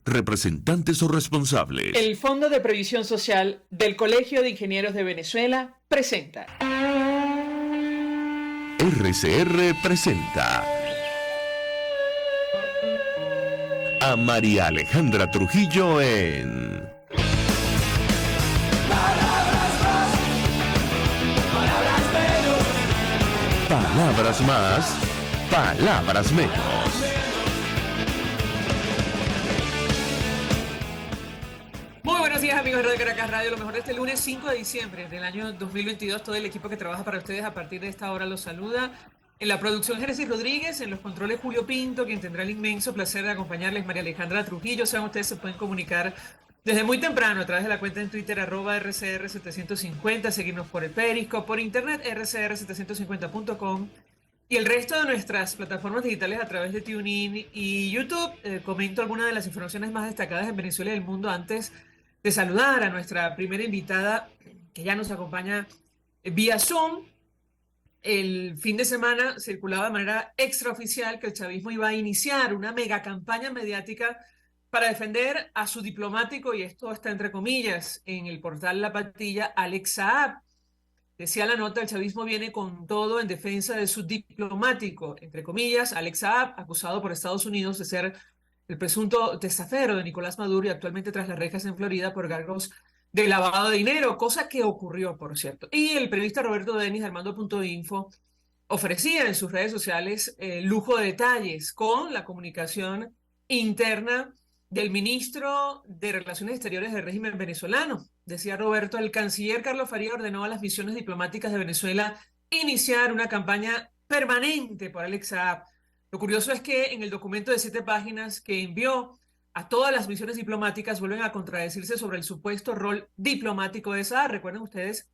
representantes o responsables. El Fondo de Previsión Social del Colegio de Ingenieros de Venezuela presenta. RCR presenta a María Alejandra Trujillo en Palabras más, palabras menos. Muy buenos días, amigos de Radio Caracas Radio, lo mejor de este lunes 5 de diciembre del año 2022. Todo el equipo que trabaja para ustedes a partir de esta hora los saluda. En la producción, Génesis Rodríguez, en los controles, Julio Pinto, quien tendrá el inmenso placer de acompañarles, María Alejandra Trujillo. Saben, ustedes se pueden comunicar desde muy temprano a través de la cuenta en Twitter, @RCR750, seguirnos por el Periscope, por internet, rcr750.com, y el resto de nuestras plataformas digitales a través de TuneIn y YouTube. Comento algunas de las informaciones más destacadas en Venezuela y el mundo antes de saludar a nuestra primera invitada, que ya nos acompaña vía Zoom. El fin de semana circulaba de manera extraoficial que el chavismo iba a iniciar una mega campaña mediática para defender a su diplomático, y esto está entre comillas, en el portal La Patilla, Alex Saab. Decía la nota, el chavismo viene con todo en defensa de su diplomático, entre comillas, Alex Saab, acusado por Estados Unidos de ser el presunto testaferro de Nicolás Maduro y actualmente tras las rejas en Florida por cargos de lavado de dinero, cosa que ocurrió, por cierto. Y el periodista Roberto Denis de Armando.info ofrecía en sus redes sociales lujo de detalles con la comunicación interna del ministro de Relaciones Exteriores del régimen venezolano. Decía Roberto, el canciller Carlos Faría ordenó a las misiones diplomáticas de Venezuela iniciar una campaña permanente por Alex Saab. Lo curioso es que en el documento de 7 páginas que envió a todas las misiones diplomáticas vuelven a contradecirse sobre el supuesto rol diplomático de Saab. Recuerden ustedes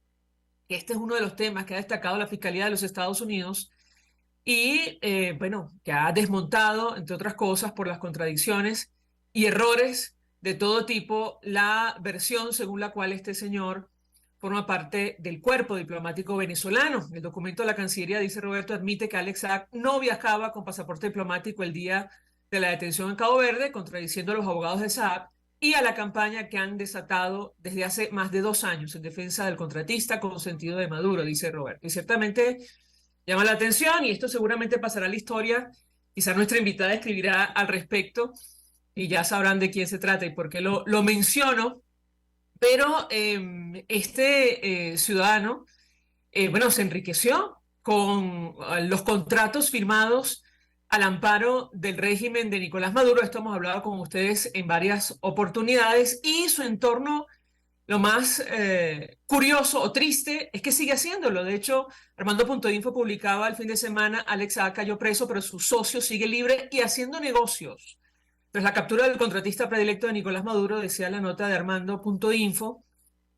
que este es uno de los temas que ha destacado la Fiscalía de los Estados Unidos y, que ha desmontado, entre otras cosas, por las contradicciones y errores de todo tipo, la versión según la cual este señor forma parte del cuerpo diplomático venezolano. El documento de la Cancillería, dice Roberto, admite que Alex Saab no viajaba con pasaporte diplomático el día de la detención en Cabo Verde, contradiciendo a los abogados de Saab y a la campaña que han desatado desde hace más de 2 años en defensa del contratista consentido de Maduro, dice Roberto. Y ciertamente llama la atención, y esto seguramente pasará a la historia. Quizá nuestra invitada escribirá al respecto y ya sabrán de quién se trata y por qué lo menciono. Pero este ciudadano, se enriqueció con los contratos firmados al amparo del régimen de Nicolás Maduro. Esto hemos hablado con ustedes en varias oportunidades, y su entorno, lo más curioso o triste es que sigue haciéndolo. De hecho, Armando.info publicaba el fin de semana, Alex Saab cayó preso, pero su socio sigue libre y haciendo negocios. Tras la captura del contratista predilecto de Nicolás Maduro, decía la nota de Armando.info,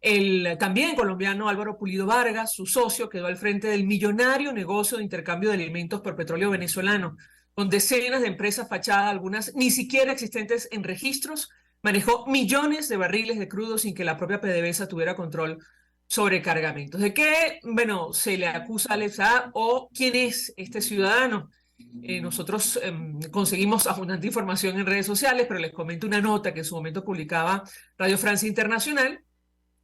el también colombiano Álvaro Pulido Vargas, su socio, quedó al frente del millonario negocio de intercambio de alimentos por petróleo venezolano, con decenas de empresas fachadas, algunas ni siquiera existentes en registros. Manejó millones de barriles de crudo sin que la propia PDVSA tuviera control sobre cargamentos. ¿De qué, se le acusa a Alex Saab, o quién es este ciudadano? Nosotros conseguimos abundante información en redes sociales, pero les comento una nota que en su momento publicaba Radio Francia Internacional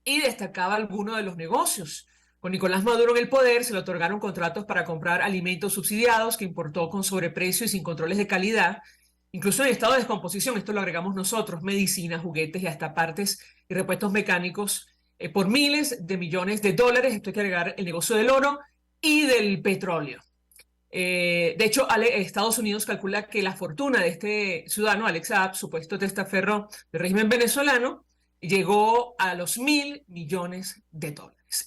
y destacaba algunos de los negocios. Con Nicolás Maduro en el poder se le otorgaron contratos para comprar alimentos subsidiados que importó con sobreprecio y sin controles de calidad, incluso en estado de descomposición. Esto lo agregamos nosotros: medicinas, juguetes y hasta partes y repuestos mecánicos por miles de millones de dólares. Esto hay que agregar el negocio del oro y del petróleo. De hecho, Estados Unidos calcula que la fortuna de este ciudadano, Alex Saab, supuesto testaferro del régimen venezolano, llegó a los $1.000 millones.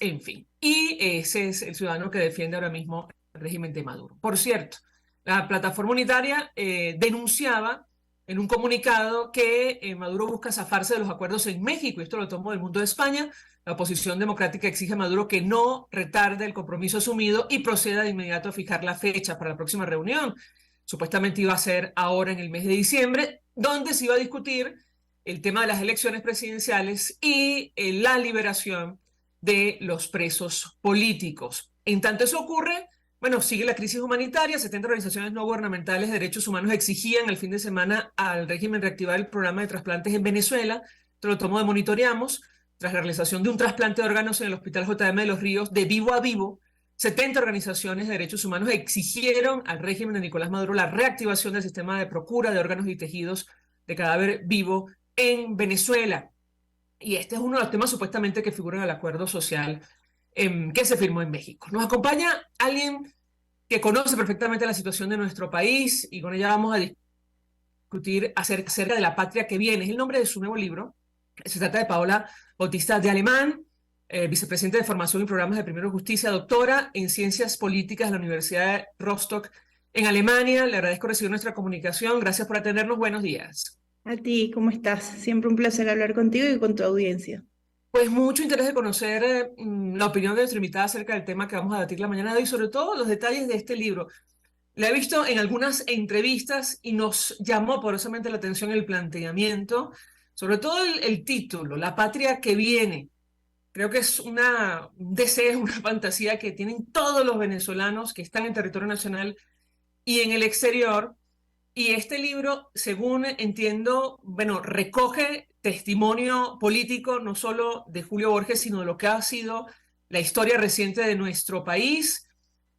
En fin, y ese es el ciudadano que defiende ahora mismo el régimen de Maduro. Por cierto, la plataforma unitaria denunciaba en un comunicado que Maduro busca zafarse de los acuerdos en México, y esto lo tomo del Mundo de España. La oposición democrática exige a Maduro que no retarde el compromiso asumido y proceda de inmediato a fijar la fecha para la próxima reunión. Supuestamente iba a ser ahora en el mes de diciembre, donde se iba a discutir el tema de las elecciones presidenciales y la liberación de los presos políticos. En tanto eso ocurre, Bueno, sigue la crisis humanitaria. 70 organizaciones no gubernamentales de derechos humanos exigían el fin de semana al régimen reactivar el programa de trasplantes en Venezuela. Esto lo tomó de Monitoreamos. Tras la realización de un trasplante de órganos en el Hospital JM de Los Ríos de vivo a vivo, 70 organizaciones de derechos humanos exigieron al régimen de Nicolás Maduro la reactivación del sistema de procura de órganos y tejidos de cadáver vivo en Venezuela. Y este es uno de los temas supuestamente que figuran en el acuerdo social que se firmó en México. Nos acompaña alguien que conoce perfectamente la situación de nuestro país y con ella vamos a discutir acerca de la patria que viene. Es el nombre de su nuevo libro. Se trata de Paola Bautista de Alemán, vicepresidenta de Formación y Programas de Primero Justicia, doctora en Ciencias Políticas de la Universidad de Rostock en Alemania. Le agradezco recibir nuestra comunicación. Gracias por atendernos. Buenos días. A ti, ¿cómo estás? Siempre un placer hablar contigo y con tu audiencia. Pues mucho interés de conocer la opinión de nuestra invitada acerca del tema que vamos a debatir la mañana de hoy, sobre todo los detalles de este libro. La he visto en algunas entrevistas y nos llamó poderosamente la atención el planteamiento, sobre todo el título, La patria que viene. Creo que es un deseo, una fantasía que tienen todos los venezolanos que están en territorio nacional y en el exterior. Y este libro, según entiendo, bueno, recoge testimonio político no solo de Julio Borges, sino de lo que ha sido la historia reciente de nuestro país.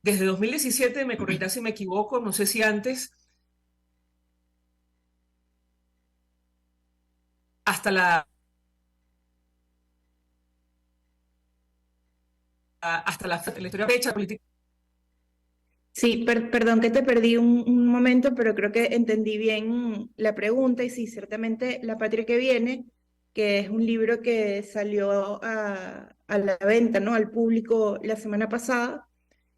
Desde 2017, me corregirá si me equivoco, no sé si antes, hasta la historia fecha política. Sí, perdón que te perdí un momento, pero creo que entendí bien la pregunta y sí, ciertamente La Patria que Viene, que es un libro que salió a la venta, ¿no? Al público la semana pasada,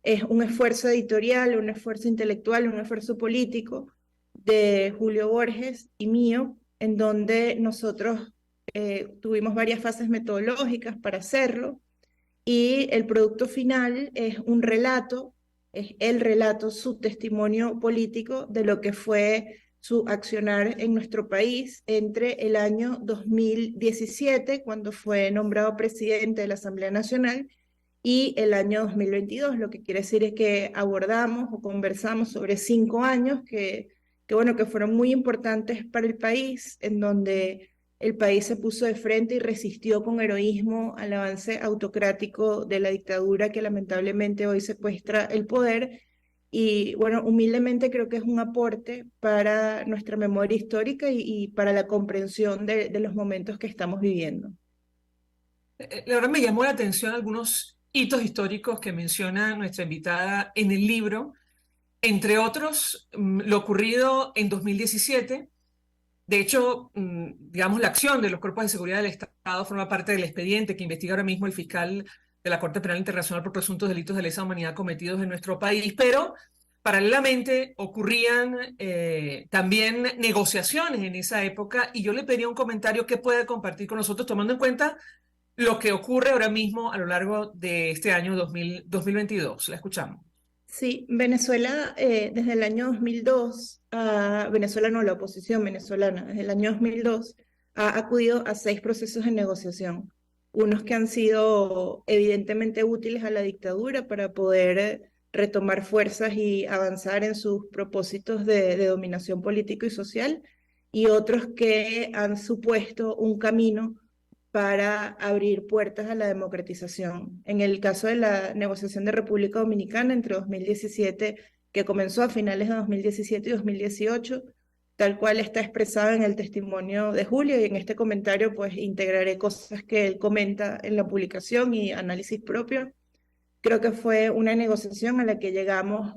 es un esfuerzo editorial, un esfuerzo intelectual, un esfuerzo político de Julio Borges y mío, en donde nosotros tuvimos varias fases metodológicas para hacerlo y el producto final es un relato, es el relato, su testimonio político de lo que fue su accionar en nuestro país entre el año 2017, cuando fue nombrado presidente de la Asamblea Nacional, y el año 2022, lo que quiere decir es que abordamos o conversamos sobre 5 años bueno, que fueron muy importantes para el país, en donde el país se puso de frente y resistió con heroísmo al avance autocrático de la dictadura que lamentablemente hoy secuestra el poder. Y bueno, humildemente creo que es un aporte para nuestra memoria histórica y para la comprensión de los momentos que estamos viviendo. La verdad me llamó la atención algunos hitos históricos que menciona nuestra invitada en el libro, entre otros lo ocurrido en 2017. De hecho, digamos, la acción de los cuerpos de seguridad del Estado forma parte del expediente que investiga ahora mismo el fiscal de la Corte Penal Internacional por presuntos delitos de lesa humanidad cometidos en nuestro país, pero paralelamente ocurrían también negociaciones en esa época y yo le pediría un comentario que puede compartir con nosotros tomando en cuenta lo que ocurre ahora mismo a lo largo de este año 2022. La escuchamos. Sí, Venezuela desde el año 2002, Venezuela no, la oposición venezolana, desde el año 2002 ha acudido a 6 procesos de negociación, unos que han sido evidentemente útiles a la dictadura para poder retomar fuerzas y avanzar en sus propósitos de dominación político y social, y otros que han supuesto un camino para abrir puertas a la democratización. En el caso de la negociación de República Dominicana entre 2017, que comenzó a finales de 2017 y 2018, tal cual está expresado en el testimonio de Julio, y en este comentario pues integraré cosas que él comenta en la publicación y análisis propio. Creo que fue una negociación a la que llegamos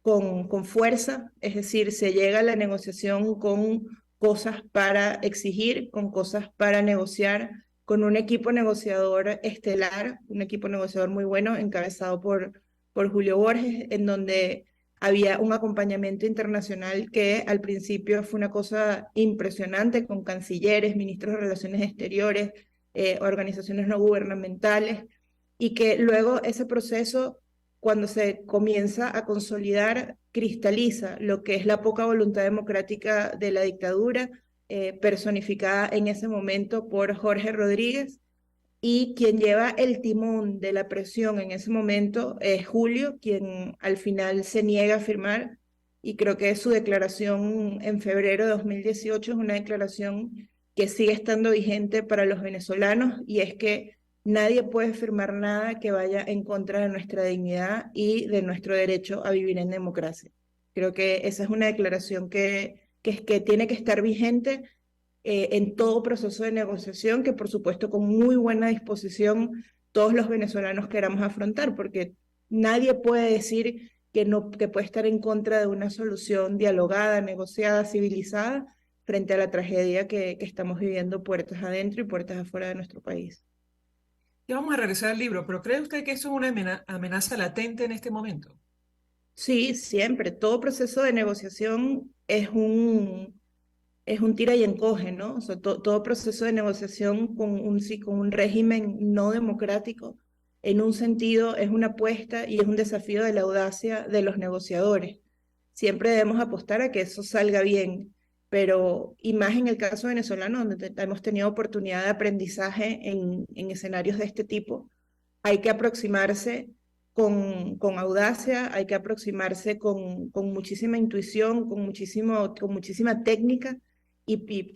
con fuerza, es decir, se llega a la negociación con cosas para exigir, con cosas para negociar, con un equipo negociador estelar, un equipo negociador muy bueno, encabezado por Julio Borges, en donde había un acompañamiento internacional que al principio fue una cosa impresionante, con cancilleres, ministros de Relaciones Exteriores, organizaciones no gubernamentales, y que luego ese proceso, cuando se comienza a consolidar, cristaliza lo que es la poca voluntad democrática de la dictadura, personificada en ese momento por Jorge Rodríguez, y quien lleva el timón de la presión en ese momento es Julio, quien al final se niega a firmar, y creo que su declaración en febrero de 2018 es una declaración que sigue estando vigente para los venezolanos, y es que nadie puede firmar nada que vaya en contra de nuestra dignidad y de nuestro derecho a vivir en democracia. Creo que esa es una declaración que tiene que estar vigente en todo proceso de negociación, que por supuesto con muy buena disposición todos los venezolanos queramos afrontar, porque nadie puede decir que puede estar en contra de una solución dialogada, negociada, civilizada, frente a la tragedia que estamos viviendo puertas adentro y puertas afuera de nuestro país. Ya vamos a regresar al libro, pero ¿cree usted que eso es una amenaza latente en este momento? Sí, siempre. Todo proceso de negociación es un tira y encoge, ¿no? O sea, todo proceso de negociación sí, con un régimen no democrático, en un sentido, es una apuesta y es un desafío de la audacia de los negociadores. Siempre debemos apostar a que eso salga bien, pero, y más en el caso venezolano, donde hemos tenido oportunidad de aprendizaje en escenarios de este tipo, hay que aproximarse con audacia, hay que aproximarse con muchísima intuición, con muchísima técnica, y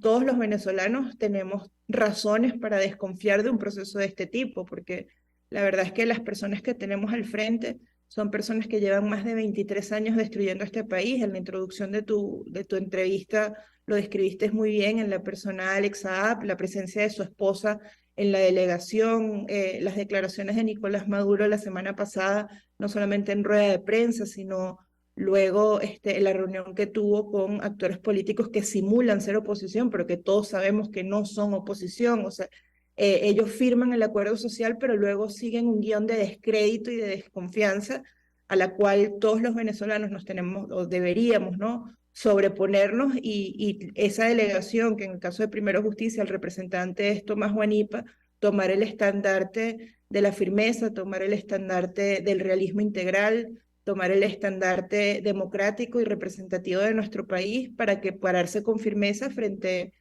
todos los venezolanos tenemos razones para desconfiar de un proceso de este tipo, porque la verdad es que las personas que tenemos al frente son personas que llevan más de 23 años destruyendo este país. En la introducción de tu entrevista lo describiste muy bien, en la persona Alex Saab, la presencia de su esposa en la delegación, las declaraciones de Nicolás Maduro la semana pasada, no solamente en rueda de prensa, sino luego la reunión que tuvo con actores políticos que simulan ser oposición, pero que todos sabemos que no son oposición. O sea, ellos firman el acuerdo social, pero luego siguen un guión de descrédito y de desconfianza a la cual todos los venezolanos nos tenemos, o deberíamos, ¿no?, sobreponernos, y esa delegación, que en el caso de Primero Justicia el representante es Tomás Guanipa, tomar el estandarte de la firmeza, tomar el estandarte del realismo integral, tomar el estandarte democrático y representativo de nuestro país, para que pararse con firmeza frente,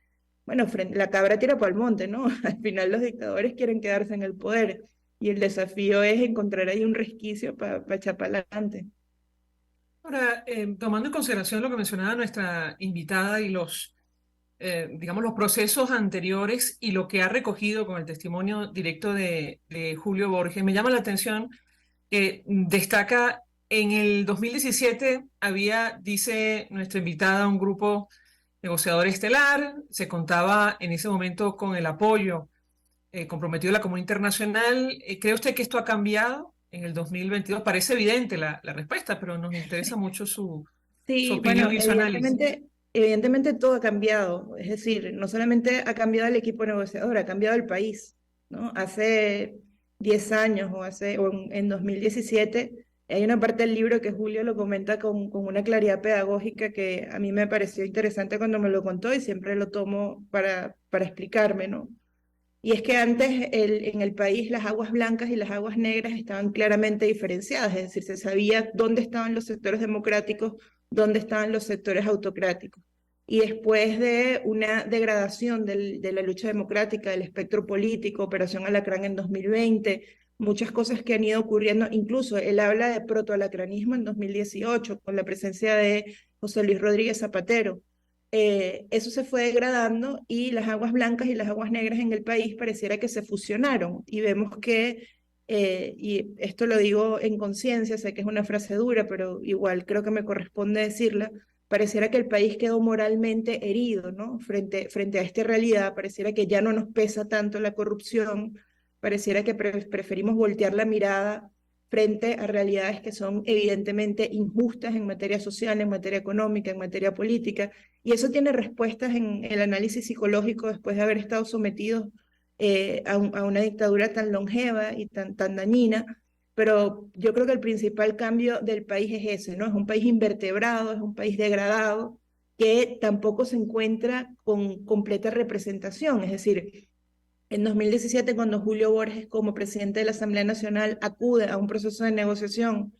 bueno, la cabra tira para el monte, ¿no? Al final los dictadores quieren quedarse en el poder, y el desafío es encontrar ahí un resquicio para echar para adelante. Ahora, tomando en consideración lo que mencionaba nuestra invitada y digamos, los procesos anteriores y lo que ha recogido con el testimonio directo de Julio Borges, me llama la atención que destaca en el 2017 había, dice nuestra invitada, un grupo negociador estelar, se contaba en ese momento con el apoyo comprometido de la comunidad internacional. ¿Cree usted que esto ha cambiado en el 2022? Parece evidente la respuesta, pero nos interesa mucho su Sí, bueno, opinión y su análisis. evidentemente todo ha cambiado. Es decir, no solamente ha cambiado el equipo negociador, ha cambiado el país, ¿no? Hace 10 años en 2017, hay una parte del libro que Julio lo comenta con una claridad pedagógica que a mí me pareció interesante cuando me lo contó, y siempre lo tomo para explicarme, ¿no? Y es que antes en el país las aguas blancas y las aguas negras estaban claramente diferenciadas, es decir, se sabía dónde estaban los sectores democráticos, dónde estaban los sectores autocráticos. Y después de una degradación de la lucha democrática, del espectro político, Operación Alacrán en 2020, muchas cosas que han ido ocurriendo, incluso él habla de protoalacranismo en 2018, con la presencia de José Luis Rodríguez Zapatero. Eso se fue degradando, y las aguas blancas y las aguas negras en el país pareciera que se fusionaron, y vemos que, y esto lo digo en conciencia, sé que es una frase dura, pero igual creo que me corresponde decirla, pareciera que el país quedó moralmente herido, ¿no? Frente a esta realidad, pareciera que ya no nos pesa tanto la corrupción, pareciera que preferimos voltear la mirada frente a realidades que son evidentemente injustas en materia social, en materia económica, en materia política, y eso tiene respuestas en el análisis psicológico después de haber estado sometidos a una dictadura tan longeva y tan dañina. Pero yo creo que el principal cambio del país es ese, ¿no? Es un país invertebrado, es un país degradado, que tampoco se encuentra con completa representación. Es decir, en 2017, cuando Julio Borges, como presidente de la Asamblea Nacional, acude a un proceso de negociación,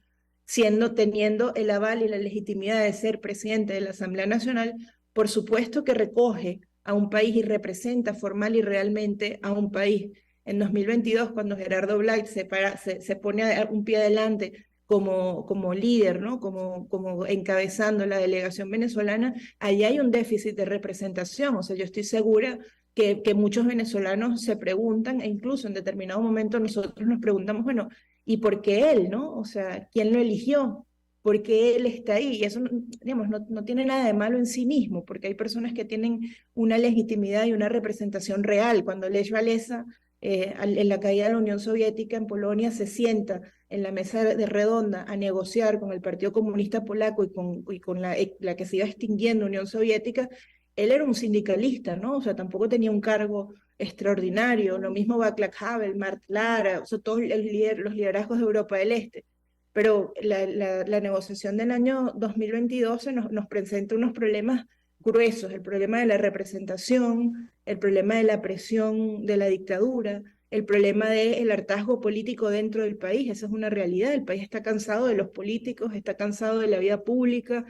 teniendo el aval y la legitimidad de ser presidente de la Asamblea Nacional, por supuesto que recoge a un país y representa formal y realmente a un país. en 2022, cuando Gerardo Blight se pone un pie adelante como líder, ¿no? Como encabezando la delegación venezolana, ahí hay un déficit de representación. O sea, yo estoy segura que muchos venezolanos se preguntan, e incluso en determinado momento nosotros nos preguntamos, bueno, ¿y por qué él, no? O sea, ¿quién lo eligió? ¿Por qué él está ahí? Y eso, digamos, no tiene nada de malo en sí mismo, porque hay personas que tienen una legitimidad y una representación real. Cuando Lech Walesa, en la caída de la Unión Soviética en Polonia, se sienta en la mesa de redonda a negociar con el Partido Comunista Polaco y con la que se iba extinguiendo Unión Soviética, él era un sindicalista, ¿no? O sea, tampoco tenía un cargo extraordinario. Lo mismo Václav Havel, Mart Lara, o sea, todos los liderazgos de Europa del Este. Pero la negociación del año 2022 nos presenta unos problemas gruesos: el problema de la representación, el problema de la presión de la dictadura, el problema del hartazgo político dentro del país. Esa es una realidad. El país está cansado de los políticos, está cansado de la vida pública.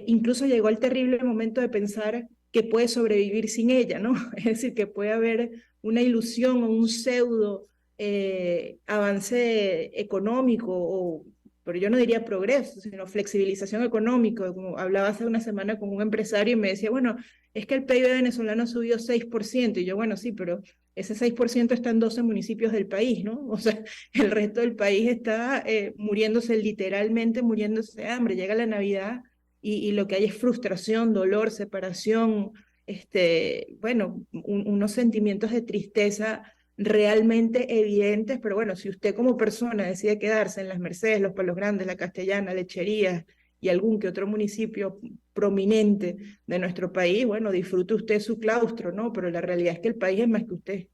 Incluso llegó el terrible momento de pensar que puede sobrevivir sin ella, ¿no? Es decir, que puede haber una ilusión o un pseudo avance económico, pero yo no diría progreso, sino flexibilización económica. Como hablaba hace una semana con un empresario y me decía, bueno, es que el PIB venezolano subió 6%, y yo, bueno, sí, pero ese 6% está en 12 municipios del país, ¿no? O sea, el resto del país está muriéndose, literalmente muriéndose de hambre. Llega la Navidad y lo que hay es frustración, dolor, separación, bueno, unos sentimientos de tristeza realmente evidentes. Pero bueno, si usted como persona decide quedarse en Las Mercedes, Los Palos Grandes, La Castellana, Lecherías y algún que otro municipio prominente de nuestro país, bueno, disfrute usted su claustro, ¿no? Pero la realidad es que el país es más que usted.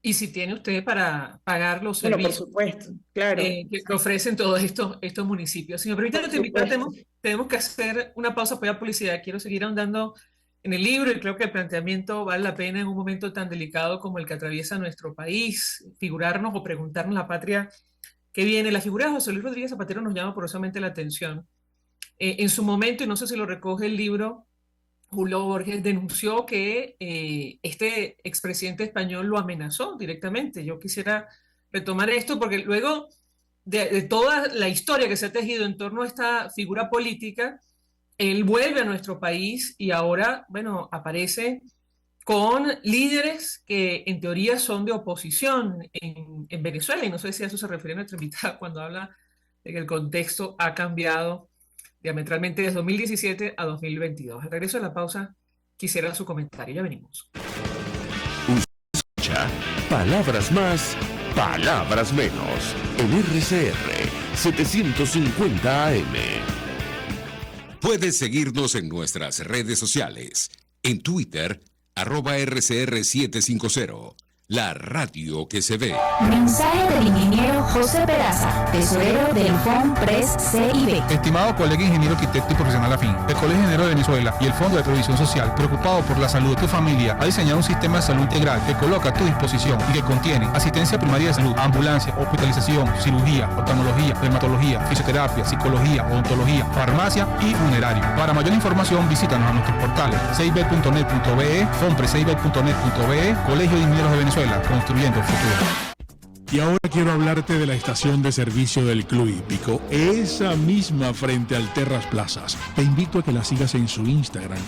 Y si tiene usted para pagar los Bueno, por servicios supuesto, claro, que ofrecen todos estos municipios. Si me permite, por nuestra invitada, supuesto. tenemos que hacer una pausa para publicidad. Quiero seguir ahondando en el libro y creo que el planteamiento vale la pena en un momento tan delicado como el que atraviesa nuestro país, figurarnos o preguntarnos la patria que viene. La figura de José Luis Rodríguez Zapatero nos llama poderosamente la atención. En su momento, y no sé si lo recoge el libro, Julio Borges denunció que este expresidente español lo amenazó directamente. Yo quisiera retomar esto porque luego de toda la historia que se ha tejido en torno a esta figura política, él vuelve a nuestro país y ahora, bueno, aparece con líderes que en teoría son de oposición en Venezuela. Y no sé si a eso se refiere nuestra invitada cuando habla de que el contexto ha cambiado diametralmente desde 2017 a 2022. Al regreso de la pausa, quisiera su comentario. Ya venimos. Escucha palabras más, palabras menos. En RCR 750 AM. Puedes seguirnos en nuestras redes sociales. En Twitter, @RCR750. La radio que se ve. Mensaje del ingeniero José Peraza, tesorero del FONPRES CIB. Estimado colega ingeniero arquitecto y profesional afín, el Colegio de Ingenieros de Venezuela y el Fondo de Previsión Social, preocupado por la salud de tu familia, ha diseñado un sistema de salud integral que coloca a tu disposición y que contiene asistencia primaria de salud, ambulancia, hospitalización, cirugía, oftalmología, dermatología, fisioterapia, psicología, odontología, farmacia y funerario. Para mayor información, visítanos a nuestros portales cib.net.be, fonprescib.net.be, Colegio de Ingenieros de Venezuela, construyendo el futuro. Y ahora quiero hablarte de la estación de servicio del Club Hípico, esa misma frente al Terras Plazas. Te invito a que la sigas en su Instagram,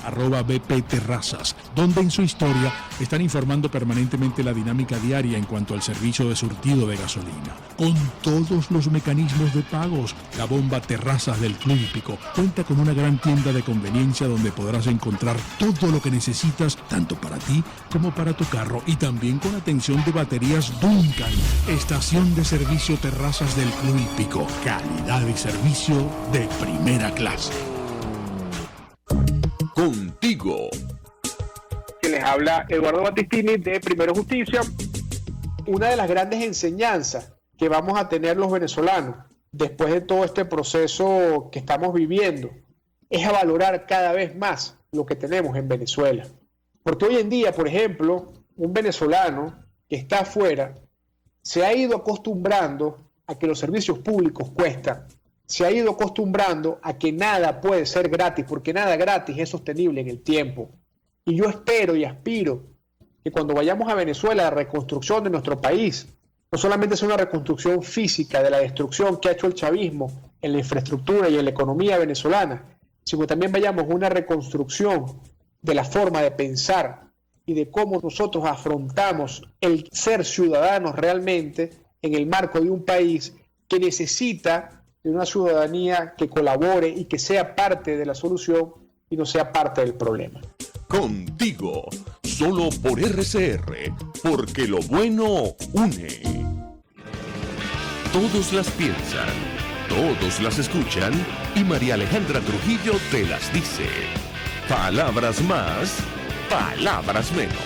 @bpterrazas, donde en su historia están informando permanentemente la dinámica diaria en cuanto al servicio de surtido de gasolina. Con todos los mecanismos de pagos, la bomba Terrazas del Club Hípico cuenta con una gran tienda de conveniencia donde podrás encontrar todo lo que necesitas, tanto para ti como para tu carro, y también con atención de baterías Duncan. Estación de servicio Terrazas del Club Hípico. Calidad y servicio de primera clase. Contigo. Que les habla Eduardo Battistini de Primero Justicia. Una de las grandes enseñanzas que vamos a tener los venezolanos después de todo este proceso que estamos viviendo es a valorar cada vez más lo que tenemos en Venezuela. Porque hoy en día, por ejemplo, un venezolano que está afuera se ha ido acostumbrando a que los servicios públicos cuestan, se ha ido acostumbrando a que nada puede ser gratis, porque nada gratis es sostenible en el tiempo. Y yo espero y aspiro que cuando vayamos a Venezuela, la reconstrucción de nuestro país, no solamente es una reconstrucción física de la destrucción que ha hecho el chavismo en la infraestructura y en la economía venezolana, sino también vayamos a una reconstrucción de la forma de pensar y de cómo nosotros afrontamos el ser ciudadanos realmente en el marco de un país que necesita de una ciudadanía que colabore y que sea parte de la solución y no sea parte del problema. Contigo, solo por RCR, porque lo bueno une. Todos las piensan, todos las escuchan y María Alejandra Trujillo te las dice. Palabras más, palabras menos.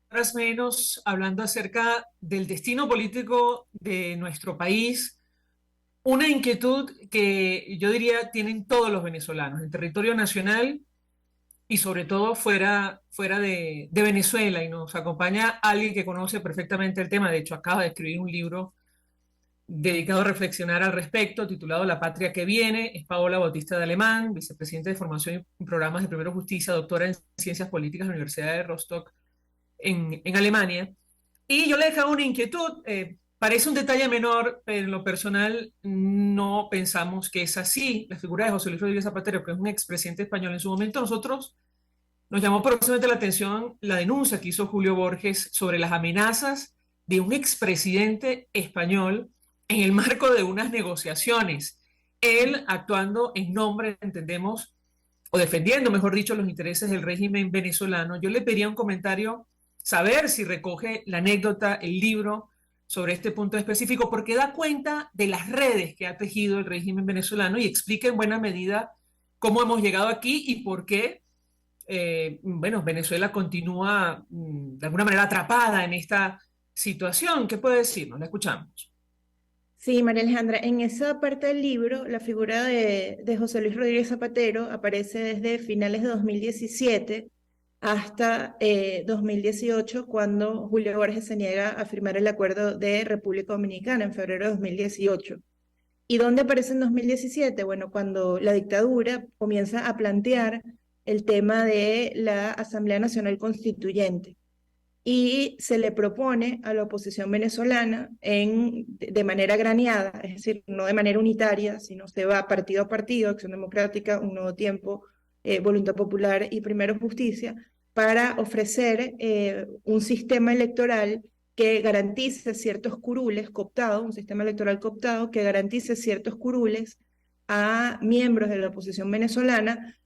Palabras menos, hablando acerca del destino político de nuestro país, una inquietud que yo diría tienen todos los venezolanos en territorio nacional y sobre todo fuera de Venezuela, y nos acompaña alguien que conoce perfectamente el tema. De hecho, acaba de escribir un libro dedicado a reflexionar al respecto, titulado La Patria que Viene. Es Paola Bautista de Alemán, vicepresidenta de Formación y Programas de Primero Justicia, doctora en Ciencias Políticas de la Universidad de Rostock en Alemania. Y yo le dejaba una inquietud, parece un detalle menor, pero en lo personal no pensamos que es así. La figura de José Luis Rodríguez Zapatero, que es un expresidente español en su momento, nosotros nos llamó profundamente la atención la denuncia que hizo Julio Borges sobre las amenazas de un expresidente español en el marco de unas negociaciones. Él actuando en nombre, entendemos, o defendiendo, mejor dicho, los intereses del régimen venezolano. Yo le pediría un comentario, saber si recoge la anécdota, el libro, sobre este punto específico, porque da cuenta de las redes que ha tejido el régimen venezolano y explica en buena medida cómo hemos llegado aquí y por qué, Venezuela continúa de alguna manera atrapada en esta situación. ¿Qué puede decirnos? La escuchamos. Sí, María Alejandra, en esa parte del libro, la figura de José Luis Rodríguez Zapatero aparece desde finales de 2017 hasta 2018, cuando Julio Borges se niega a firmar el acuerdo de República Dominicana en febrero de 2018. ¿Y dónde aparece en 2017? Bueno, cuando la dictadura comienza a plantear el tema de la Asamblea Nacional Constituyente y se le propone a la oposición venezolana de manera graneada, es decir, no de manera unitaria, sino se va partido a partido, Acción Democrática, Un Nuevo Tiempo, Voluntad Popular y Primero Justicia, para ofrecer un sistema electoral que garantice ciertos curules cooptados, un sistema electoral cooptado que garantice ciertos curules a miembros de la oposición venezolana,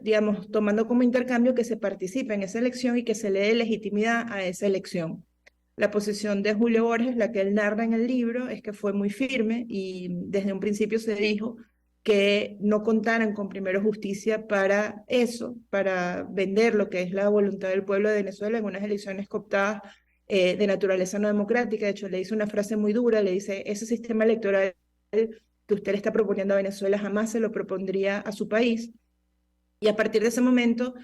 digamos, tomando como intercambio que se participe en esa elección y que se le dé legitimidad a esa elección. La posición de Julio Borges, la que él narra en el libro, es que fue muy firme y desde un principio se dijo que no contaran con Primero Justicia para eso, para vender lo que es la voluntad del pueblo de Venezuela en unas elecciones cooptadas de naturaleza no democrática. De hecho, le dice una frase muy dura, le dice, ese sistema electoral que usted le está proponiendo a Venezuela jamás se lo propondría a su país. Y a partir de ese momento,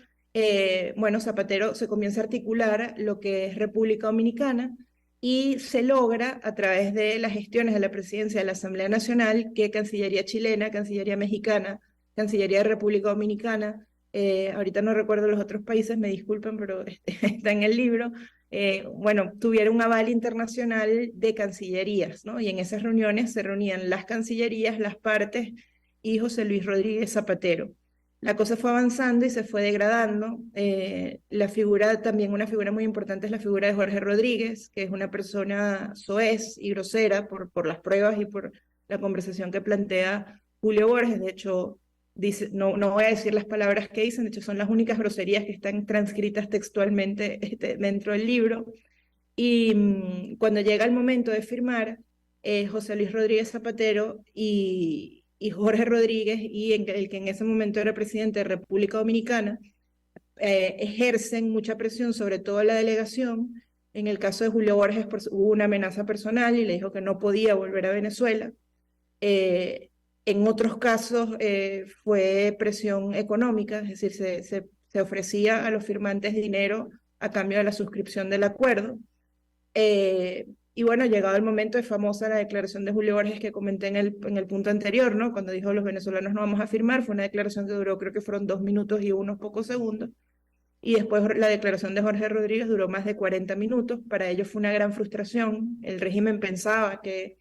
Zapatero se comienza a articular lo que es República Dominicana y se logra a través de las gestiones de la presidencia de la Asamblea Nacional que Cancillería chilena, Cancillería mexicana, Cancillería de República Dominicana, ahorita no recuerdo los otros países, me disculpen, pero está en el libro, tuvieron un aval internacional de cancillerías, ¿no? Y en esas reuniones se reunían las cancillerías, las partes y José Luis Rodríguez Zapatero. La cosa fue avanzando y se fue degradando. La figura, también una figura muy importante es la figura de Jorge Rodríguez, que es una persona soez y grosera por las pruebas y por la conversación que plantea Julio Borges. De hecho, dice, no voy a decir las palabras que dicen, de hecho son las únicas groserías que están transcritas textualmente dentro del libro. Y cuando llega el momento de firmar, José Luis Rodríguez Zapatero y Jorge Rodríguez, y el que en ese momento era presidente de República Dominicana, ejercen mucha presión sobre toda la delegación. En el caso de Julio Borges hubo una amenaza personal y le dijo que no podía volver a Venezuela. En otros casos fue presión económica, es decir, se ofrecía a los firmantes dinero a cambio de la suscripción del acuerdo. Y bueno, llegado el momento, es famosa la declaración de Julio Borges que comenté en el punto anterior, ¿no? Cuando dijo los venezolanos no vamos a firmar, fue una declaración que duró, creo que fueron 2 minutos y unos pocos segundos, y después la declaración de Jorge Rodríguez duró más de 40 minutos. Para ellos fue una gran frustración. El régimen pensaba que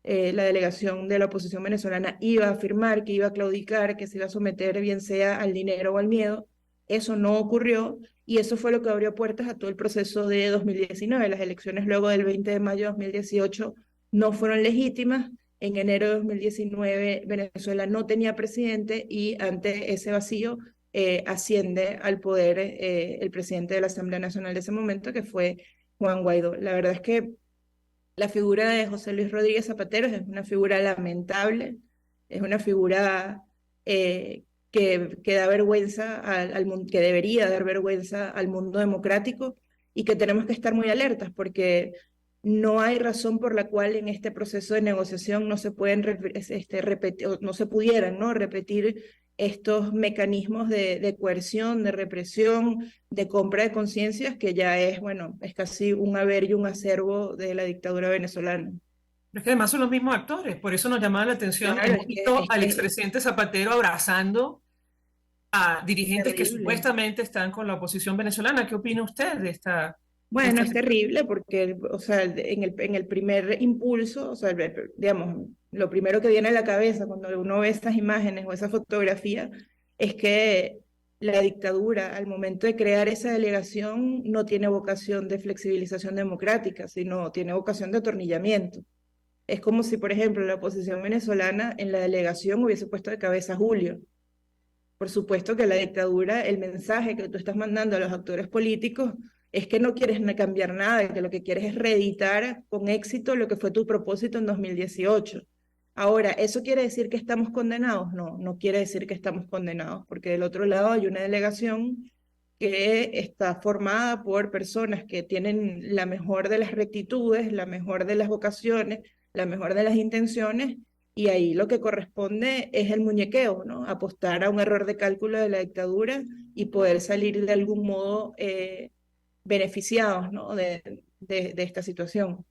la delegación de la oposición venezolana iba a firmar, que iba a claudicar, que se iba a someter bien sea al dinero o al miedo. Eso no ocurrió y eso fue lo que abrió puertas a todo el proceso de 2019. Las elecciones luego del 20 de mayo de 2018 no fueron legítimas. En enero de 2019 Venezuela no tenía presidente y ante ese vacío asciende al poder el presidente de la Asamblea Nacional de ese momento, que fue Juan Guaidó. La verdad es que la figura de José Luis Rodríguez Zapatero es una figura lamentable, es una figura que da vergüenza al mundo, que debería dar vergüenza al mundo democrático y que tenemos que estar muy alertas porque no hay razón por la cual en este proceso de negociación no se pueden repetir, no se pudieran, ¿no?, repetir estos mecanismos de coerción, de represión, de compra de conciencias, que ya es, bueno, es casi un haber y un acervo de la dictadura venezolana. Pero es que además son los mismos actores, por eso nos llamaba la atención Claro, hemos visto al expresidente Zapatero abrazando a dirigentes que supuestamente están con la oposición venezolana. ¿Qué opina usted de esta? Bueno, es terrible porque, o sea, en el primer impulso, o sea, digamos, lo primero que viene a la cabeza cuando uno ve estas imágenes o esa fotografía es que la dictadura, al momento de crear esa delegación, no tiene vocación de flexibilización democrática, sino tiene vocación de atornillamiento. Es como si, por ejemplo, la oposición venezolana en la delegación hubiese puesto de cabeza a Julio. Por supuesto que la dictadura, el mensaje que tú estás mandando a los actores políticos es que no quieres cambiar nada, que lo que quieres es reeditar con éxito lo que fue tu propósito en 2018. Ahora, ¿eso quiere decir que estamos condenados? No, no quiere decir que estamos condenados, porque del otro lado hay una delegación que está formada por personas que tienen la mejor de las rectitudes, la mejor de las vocaciones, la mejor de las intenciones, y ahí lo que corresponde es el muñequeo, ¿no? Apostar a un error de cálculo de la dictadura y poder salir de algún modo beneficiados, ¿no?, de esta situación.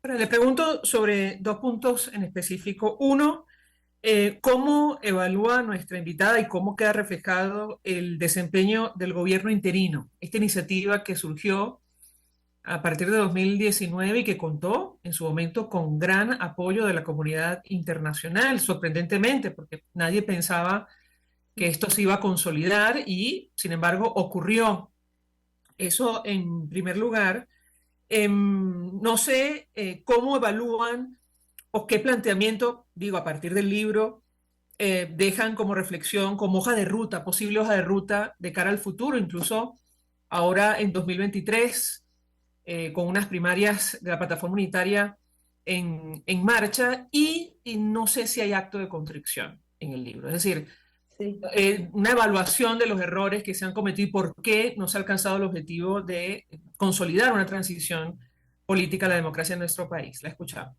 Pero le pregunto sobre dos puntos en específico. Uno, ¿cómo evalúa nuestra invitada y cómo queda reflejado el desempeño del gobierno interino? Esta iniciativa que surgió a partir de 2019 y que contó en su momento con gran apoyo de la comunidad internacional, sorprendentemente, porque nadie pensaba que esto se iba a consolidar y, sin embargo, ocurrió. Eso en primer lugar. No sé cómo evalúan o qué planteamiento, digo, a partir del libro, dejan como reflexión, como hoja de ruta, posible hoja de ruta de cara al futuro, incluso ahora en 2023, con unas primarias de la plataforma unitaria en marcha y no sé si hay acto de contrición en el libro. Es decir, sí, una evaluación de los errores que se han cometido y por qué no se ha alcanzado el objetivo de consolidar una transición política a la democracia en nuestro país. La escuchamos.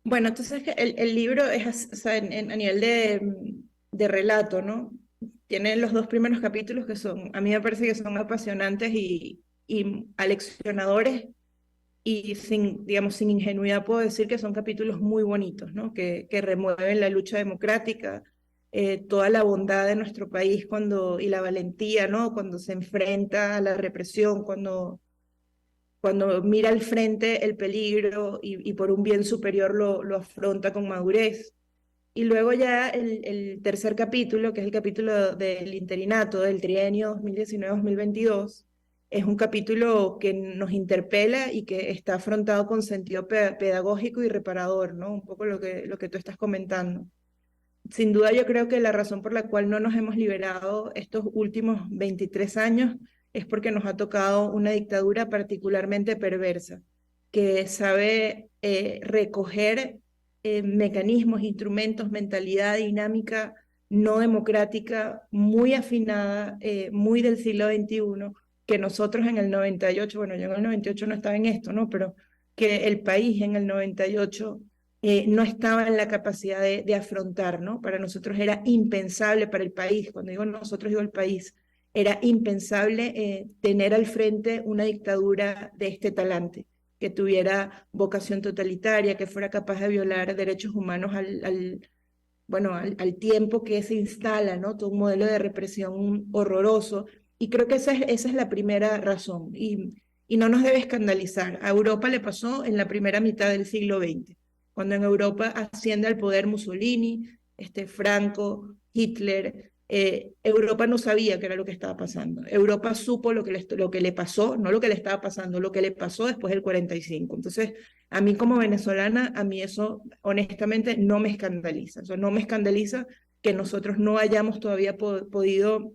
Bueno, entonces el libro es, o sea, a nivel de relato, ¿no? Tiene los dos primeros capítulos que son, a mí me parece que son apasionantes y aleccionadores, y sin, digamos, sin ingenuidad puedo decir que son capítulos muy bonitos, ¿no? Que remueven la lucha democrática, toda la bondad de nuestro país y la valentía, ¿no?, cuando se enfrenta a la represión, cuando mira al frente el peligro y por un bien superior lo afronta con madurez. Y luego ya el tercer capítulo, que es el capítulo del interinato, del trienio 2019-2022, es un capítulo que nos interpela y que está afrontado con sentido pedagógico y reparador, ¿no? Un poco lo que tú estás comentando. Sin duda yo creo que la razón por la cual no nos hemos liberado estos últimos 23 años es porque nos ha tocado una dictadura particularmente perversa, que sabe recoger mecanismos, instrumentos, mentalidad, dinámica no democrática, muy afinada, muy del siglo XXI, que nosotros en el 98, bueno, yo en el 98 no estaba en esto, ¿no? Pero que el país en el 98 no estaba en la capacidad de afrontar, ¿no? Para nosotros era impensable, para el país, cuando digo nosotros digo el país, era impensable tener al frente una dictadura de este talante, que tuviera vocación totalitaria, que fuera capaz de violar derechos humanos al tiempo que se instala, ¿no? Todo un modelo de represión horroroso Y creo que esa es la primera razón. Y no nos debe escandalizar. A Europa le pasó en la primera mitad del siglo XX, cuando en Europa asciende al poder Mussolini, Franco, Hitler. Europa no sabía qué era lo que estaba pasando. Europa supo lo que le pasó, no lo que le estaba pasando, lo que le pasó después del 45. Entonces, a mí como venezolana, a mí eso honestamente no me escandaliza. O sea, no me escandaliza que nosotros no hayamos todavía podido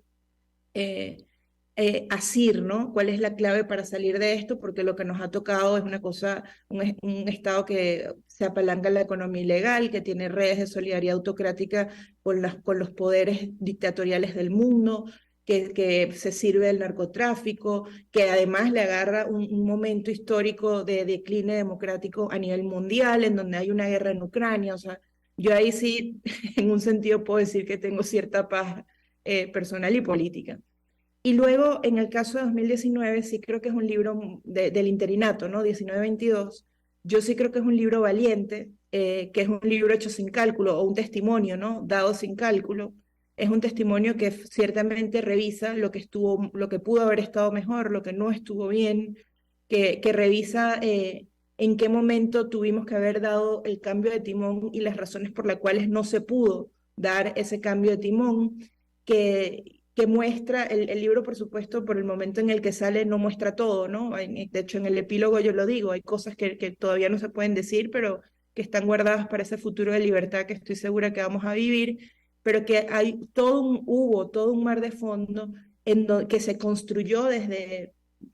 asir, ¿no? ¿Cuál es la clave para salir de esto? Porque lo que nos ha tocado es una cosa, un Estado que se apalanca en la economía ilegal, que tiene redes de solidaridad autocrática con los poderes dictatoriales del mundo, que se sirve del narcotráfico, que además le agarra un momento histórico de decline democrático a nivel mundial, en donde hay una guerra en Ucrania. O sea, yo ahí sí, en un sentido puedo decir que tengo cierta paz personal y política. Y luego, en el caso de 2019, sí creo que es un libro del interinato, ¿no? 1922. Yo sí creo que es un libro valiente, que es un libro hecho sin cálculo, o un testimonio, ¿no? Dado sin cálculo. Es un testimonio que ciertamente revisa lo que pudo haber estado mejor, lo que no estuvo bien, que revisa en qué momento tuvimos que haber dado el cambio de timón y las razones por las cuales no se pudo dar ese cambio de timón, que muestra, el libro por supuesto por el momento en el que sale no muestra todo, ¿no? De hecho en el epílogo yo lo digo, hay cosas que todavía no se pueden decir, pero que están guardadas para ese futuro de libertad que estoy segura que vamos a vivir, pero que hubo todo un mar de fondo que se construyó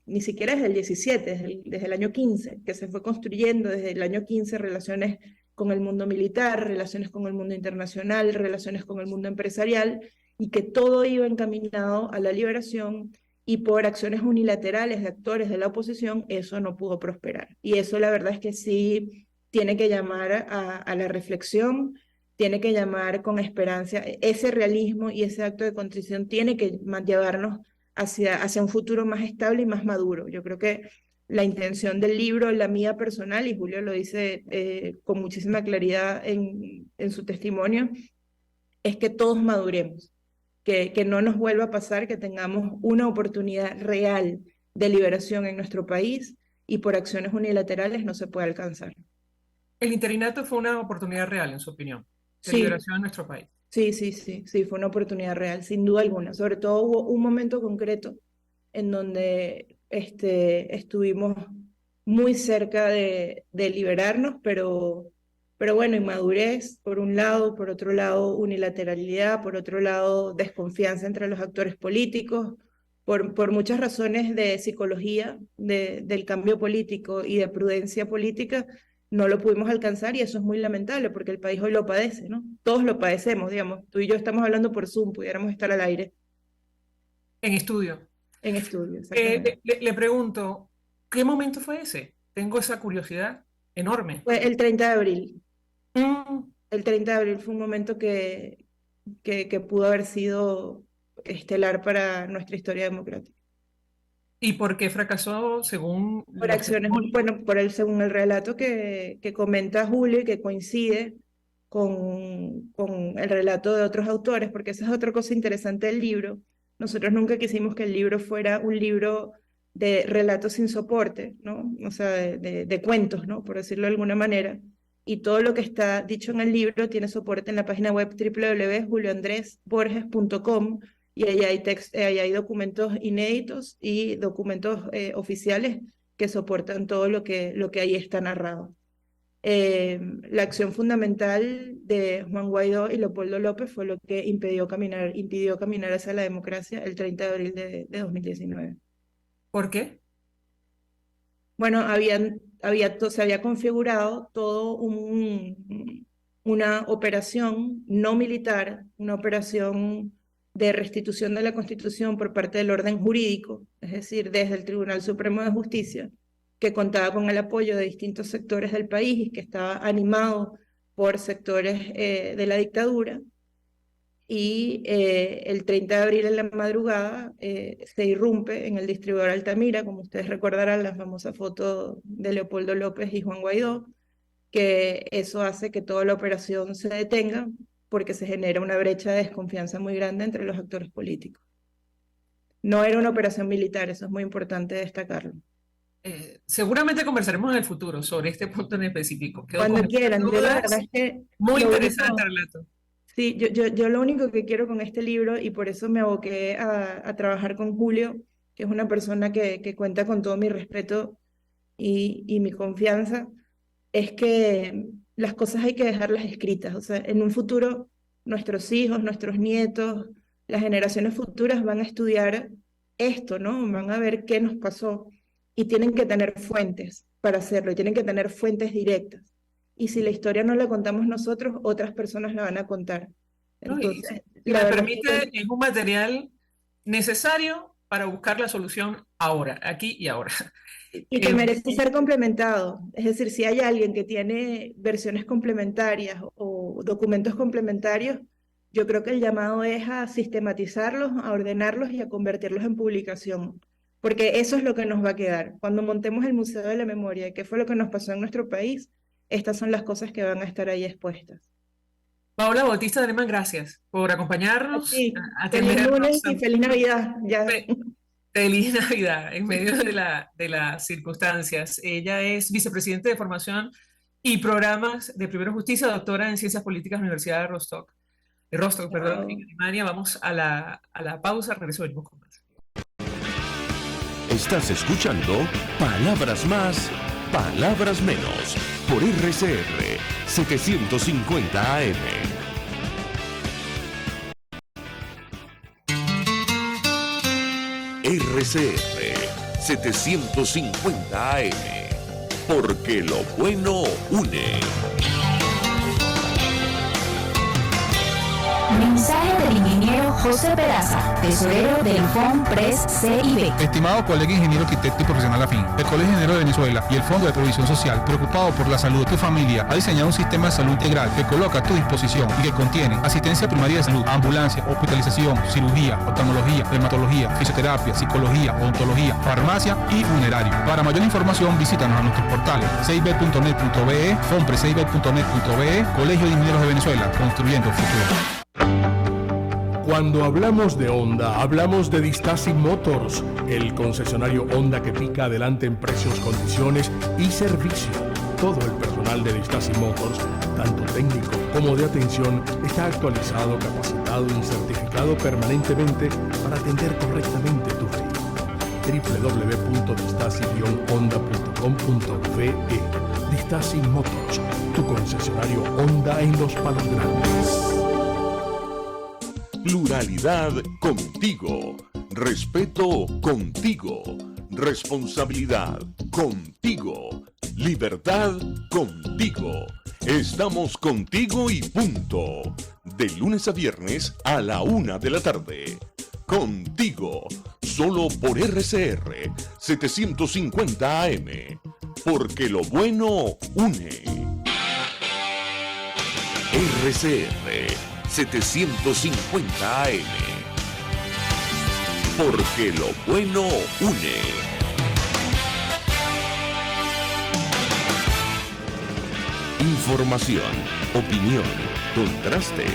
ni siquiera desde el 17, desde el año 15, que se fue construyendo desde el año 15 relaciones con el mundo militar, relaciones con el mundo internacional, relaciones con el mundo empresarial, y que todo iba encaminado a la liberación, y por acciones unilaterales de actores de la oposición eso no pudo prosperar. Y eso la verdad es que sí tiene que llamar a la reflexión, tiene que llamar con esperanza. Ese realismo y ese acto de contrición tiene que llevarnos hacia un futuro más estable y más maduro. Yo creo que la intención del libro, la mía personal, y Julio lo dice con muchísima claridad en su testimonio, es que todos maduremos, que no nos vuelva a pasar que tengamos una oportunidad real de liberación en nuestro país y por acciones unilaterales no se puede alcanzar. El interinato fue una oportunidad real, en su opinión, de Sí, liberación en nuestro país. sí, fue una oportunidad real, sin duda alguna. Sobre todo hubo un momento concreto en donde estuvimos muy cerca de liberarnos, pero bueno, inmadurez por un lado, por otro lado unilateralidad, por otro lado desconfianza entre los actores políticos, por muchas razones de psicología, del cambio político y de prudencia política, no lo pudimos alcanzar, y eso es muy lamentable porque el país hoy lo padece, ¿no? Todos lo padecemos, digamos. Tú y yo estamos hablando por Zoom, pudiéramos estar al aire En estudio. en estudio, exactamente. Le pregunto, ¿qué momento fue ese? Tengo esa curiosidad enorme. Fue el 30 de abril. Mm, El 30 de abril fue un momento que pudo haber sido estelar para nuestra historia democrática. ¿Y por qué fracasó según Por los acciones, testimonios? bueno, según el relato que comenta Julio y que coincide con el relato de otros autores, porque esa es otra cosa interesante del libro. Nosotros nunca quisimos que el libro fuera un libro de relatos sin soporte, ¿no? O sea, de cuentos, ¿no? Por decirlo de alguna manera. Y todo lo que está dicho en el libro tiene soporte en la página web www.julioandresborges.com, y ahí hay documentos inéditos y documentos oficiales que soportan todo lo que ahí está narrado. La acción fundamental de Juan Guaidó y Leopoldo López fue lo que impidió caminar hacia la democracia el 30 de abril de 2019. ¿Por qué? Bueno, se había configurado una operación no militar, una operación de restitución de la Constitución por parte del orden jurídico, es decir, desde el Tribunal Supremo de Justicia, que contaba con el apoyo de distintos sectores del país y que estaba animado por sectores de la dictadura. Y el 30 de abril en la madrugada se irrumpe en el distribuidor Altamira, como ustedes recordarán, la famosa foto de Leopoldo López y Juan Guaidó, que eso hace que toda la operación se detenga porque se genera una brecha de desconfianza muy grande entre los actores políticos. No era una operación militar, eso es muy importante destacarlo. Seguramente conversaremos en el futuro sobre este punto en específico. Quedo Cuando con quieran, yo la dudas. verdad es que Muy lo interesante único, relato. sí, yo lo único que quiero con este libro, y por eso me aboqué a trabajar con Julio, que es una persona que cuenta con todo mi respeto y mi confianza, es que las cosas hay que dejarlas escritas. O sea, en un futuro, nuestros hijos, nuestros nietos, las generaciones futuras van a estudiar esto, ¿no? Van a ver qué nos pasó y tienen que tener fuentes para hacerlo y tienen que tener fuentes directas. Y si la historia no la contamos nosotros, otras personas la van a contar. ¿No? Entonces, Si la me verdad es permite, es un material necesario para buscar la solución ahora, aquí y ahora. y que merece ser complementado. Es decir, si hay alguien que tiene versiones complementarias o documentos complementarios, yo creo que el llamado es a sistematizarlos, a ordenarlos y a convertirlos en publicación, porque eso es lo que nos va a quedar. Cuando montemos el Museo de la Memoria, ¿qué fue lo que nos pasó en nuestro país? Estas son las cosas que van a estar ahí expuestas. Paola Bautista de Alemán, gracias por acompañarnos, Sí, feliz atendernos. lunes y feliz Navidad. Ya. Feliz Navidad en medio de las circunstancias. Ella es vicepresidente de formación y programas de Primero Justicia, doctora en Ciencias Políticas de la Universidad de Rostock, perdón, en Chao. Alemania. Vamos a la pausa, regreso, venimos con más. Estás escuchando Palabras Más, Palabras Menos por RCR 750 AM. RCR 750 AM, porque lo bueno une. Mensaje del ingeniero José Peraza, tesorero del FONPRES CIB. Estimado colega ingeniero arquitecto y profesional afín, el Colegio de Ingeniero de Venezuela y el Fondo de Previsión Social, preocupado por la salud de tu familia, ha diseñado un sistema de salud integral que coloca a tu disposición y que contiene asistencia primaria de salud, ambulancia, hospitalización, cirugía, oftalmología, dermatología, fisioterapia, psicología, odontología, farmacia y funerario. Para mayor información, visítanos a nuestros portales cib.net.be, fonprescib.net.be, Colegio de Ingenieros de Venezuela, construyendo el futuro. Cuando hablamos de Honda, hablamos de Distasi Motors, el concesionario Honda que pica adelante en precios, condiciones y servicio. Todo el personal de Distasi Motors, tanto técnico como de atención, está actualizado, capacitado y certificado permanentemente para atender correctamente tu vehículo. www.distasi-honda.com.be. Distasi Motors, tu concesionario Honda en Los Palos Grandes. Pluralidad contigo. Respeto contigo. Responsabilidad contigo. Libertad contigo. Estamos contigo y punto. De lunes a viernes a la 1 de la tarde. Contigo. Solo por RCR 750 AM. Porque lo bueno une. RCR 750 AM. Porque lo bueno une. Información, opinión, contraste.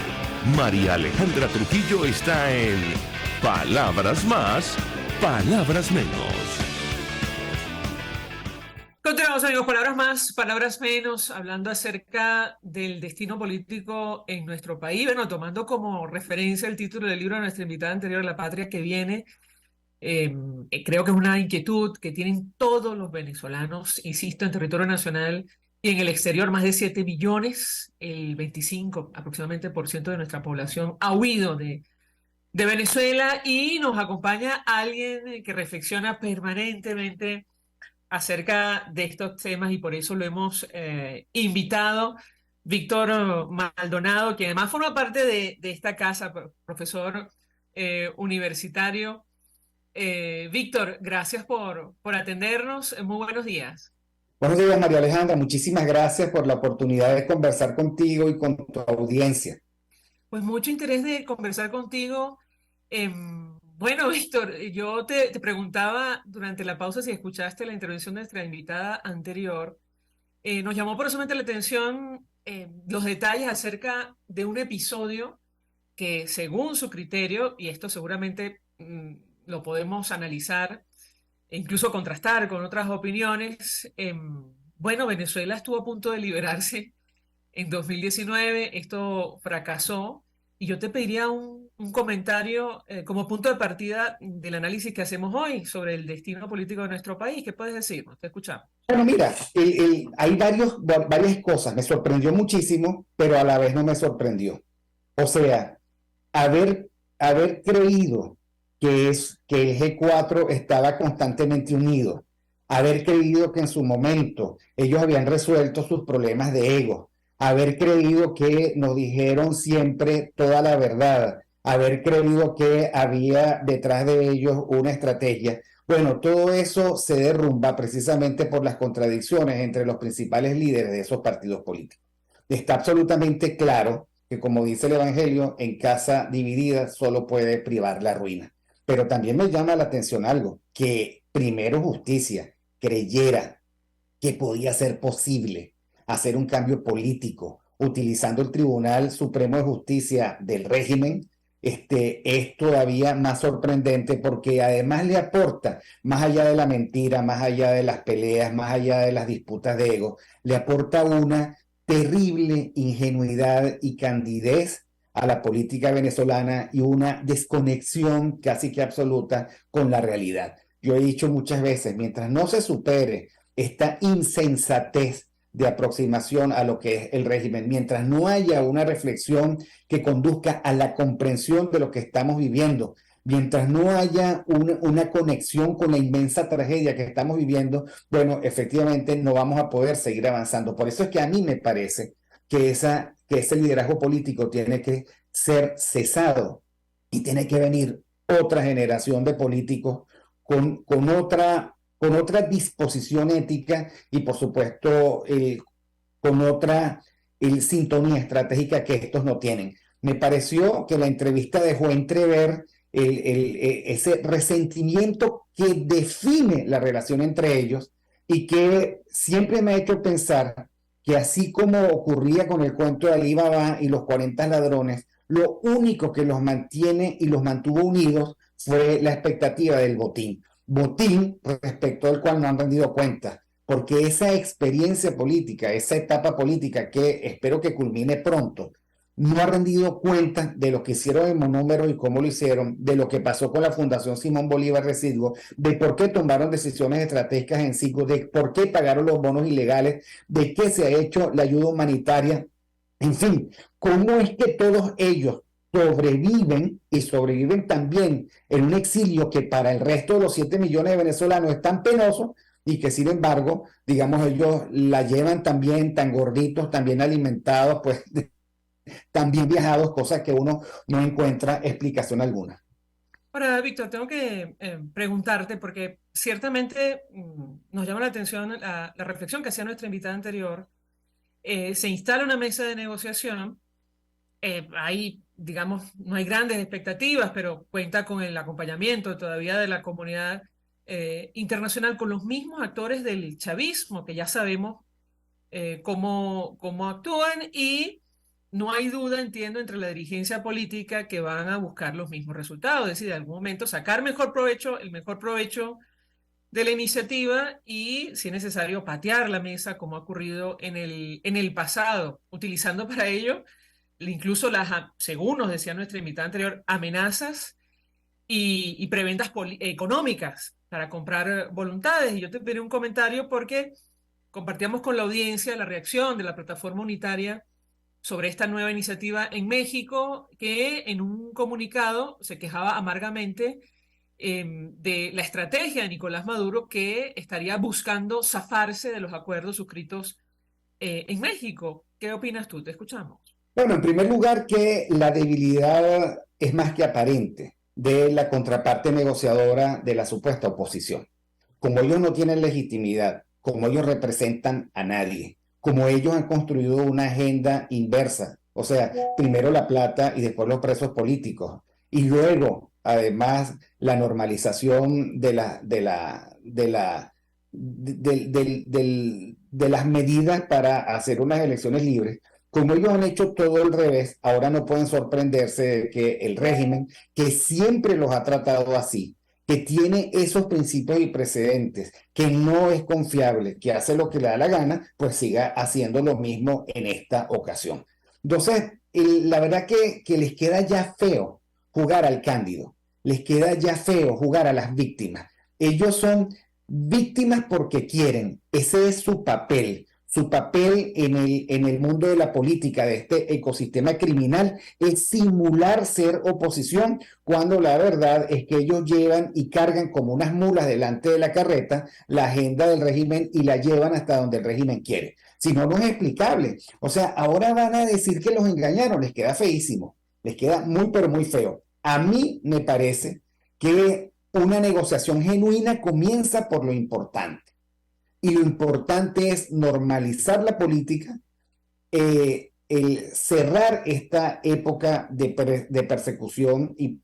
María Alejandra Trujillo está en Palabras Más, Palabras Menos. Continuamos, amigos, palabras más, palabras menos, hablando acerca del destino político en nuestro país. Bueno, tomando como referencia el título del libro de nuestra invitada anterior, La Patria que Viene, creo que es una inquietud que tienen todos los venezolanos, insisto, en territorio nacional y en el exterior. Más de 7 millones, el 25 aproximadamente por ciento de nuestra población ha huido de Venezuela, y nos acompaña alguien que reflexiona permanentemente acerca de estos temas, y por eso lo hemos invitado, Víctor Maldonado, que además forma parte de esta casa, profesor universitario. Víctor, gracias por atendernos. Muy buenos días. Buenos días, María Alejandra. Muchísimas gracias por la oportunidad de conversar contigo y con tu audiencia. Pues mucho interés de conversar contigo. Bueno, Víctor, yo te preguntaba durante la pausa si escuchaste la intervención de nuestra invitada anterior. Nos llamó profundamente la atención los detalles acerca de un episodio que, según su criterio, y esto seguramente lo podemos analizar e incluso contrastar con otras opiniones. Bueno, Venezuela estuvo a punto de liberarse en 2019, esto fracasó, y yo te pediría un comentario como punto de partida del análisis que hacemos hoy sobre el destino político de nuestro país. ¿Qué puedes decirnos? Te escuchamos. Bueno, mira, hay varias cosas. Me sorprendió muchísimo, pero a la vez no me sorprendió. O sea, haber creído que el G4 estaba constantemente unido, haber creído que en su momento ellos habían resuelto sus problemas de ego, haber creído que nos dijeron siempre toda la verdad, haber creído que había detrás de ellos una estrategia. Bueno, todo eso se derrumba precisamente por las contradicciones entre los principales líderes de esos partidos políticos. Está absolutamente claro que, como dice el Evangelio, en casa dividida solo puede privar la ruina. Pero también me llama la atención algo, que primero Justicia creyera que podía ser posible hacer un cambio político utilizando el Tribunal Supremo de Justicia del régimen. Es todavía más sorprendente porque además le aporta, más allá de la mentira, más allá de las peleas, más allá de las disputas de ego, le aporta una terrible ingenuidad y candidez a la política venezolana y una desconexión casi que absoluta con la realidad. Yo he dicho muchas veces, mientras no se supere esta insensatez de aproximación a lo que es el régimen, mientras no haya una reflexión que conduzca a la comprensión de lo que estamos viviendo, mientras no haya una conexión con la inmensa tragedia que estamos viviendo, bueno, efectivamente no vamos a poder seguir avanzando. Por eso es que a mí me parece que ese liderazgo político tiene que ser cesado y tiene que venir otra generación de políticos con otra disposición ética y, por supuesto, con otra sintonía estratégica que estos no tienen. Me pareció que la entrevista dejó entrever ese resentimiento que define la relación entre ellos y que siempre me ha hecho pensar que, así como ocurría con el cuento de Alí Baba y los 40 ladrones, lo único que los mantiene y los mantuvo unidos fue la expectativa del botín respecto al cual no han rendido cuenta, porque esa experiencia política, esa etapa política que espero que culmine pronto, no ha rendido cuenta de lo que hicieron en Monómero y cómo lo hicieron, de lo que pasó con la Fundación Simón Bolívar Residuos, de por qué tomaron decisiones estratégicas en Cico, de por qué pagaron los bonos ilegales, de qué se ha hecho la ayuda humanitaria, en fin, cómo es que todos ellos sobreviven y sobreviven también en un exilio que para el resto de los 7 millones de venezolanos es tan penoso y que, sin embargo, digamos, ellos la llevan también tan gorditos, también alimentados, pues también viajados, cosas que uno no encuentra explicación alguna. Ahora, Víctor, tengo que preguntarte, porque ciertamente nos llama la atención la reflexión que hacía nuestra invitada anterior. Se instala una mesa de negociación. Digamos, no hay grandes expectativas, pero cuenta con el acompañamiento todavía de la comunidad internacional, con los mismos actores del chavismo, que ya sabemos cómo actúan, y no hay duda, entiendo, entre la dirigencia política que van a buscar los mismos resultados, es decir, de algún momento sacar el mejor provecho de la iniciativa y, si es necesario, patear la mesa, como ha ocurrido en el pasado, utilizando para ello incluso según nos decía nuestra invitada anterior, amenazas y preventas económicas para comprar voluntades. Y yo te pedí un comentario porque compartíamos con la audiencia la reacción de la Plataforma Unitaria sobre esta nueva iniciativa en México, que en un comunicado se quejaba amargamente de la estrategia de Nicolás Maduro, que estaría buscando zafarse de los acuerdos suscritos en México. ¿Qué opinas tú? Te escuchamos. Bueno, en primer lugar, que la debilidad es más que aparente de la contraparte negociadora de la supuesta oposición. Como ellos no tienen legitimidad, como ellos representan a nadie, como ellos han construido una agenda inversa, o sea, primero la plata y después los presos políticos, y luego, además, la normalización de las medidas para hacer unas elecciones libres. Como ellos han hecho todo al revés, ahora no pueden sorprenderse de que el régimen, que siempre los ha tratado así, que tiene esos principios y precedentes, que no es confiable, que hace lo que le da la gana, pues siga haciendo lo mismo en esta ocasión. Entonces, la verdad que les queda ya feo jugar al cándido, les queda ya feo jugar a las víctimas. Ellos son víctimas porque quieren, ese es su papel. Su papel en el mundo de la política, de este ecosistema criminal, es simular ser oposición, cuando la verdad es que ellos llevan y cargan como unas mulas delante de la carreta la agenda del régimen y la llevan hasta donde el régimen quiere. Si no, no es explicable. O sea, ahora van a decir que los engañaron, les queda feísimo, les queda muy, pero muy feo. A mí me parece que una negociación genuina comienza por lo importante. Y lo importante es normalizar la política, el cerrar esta época de persecución y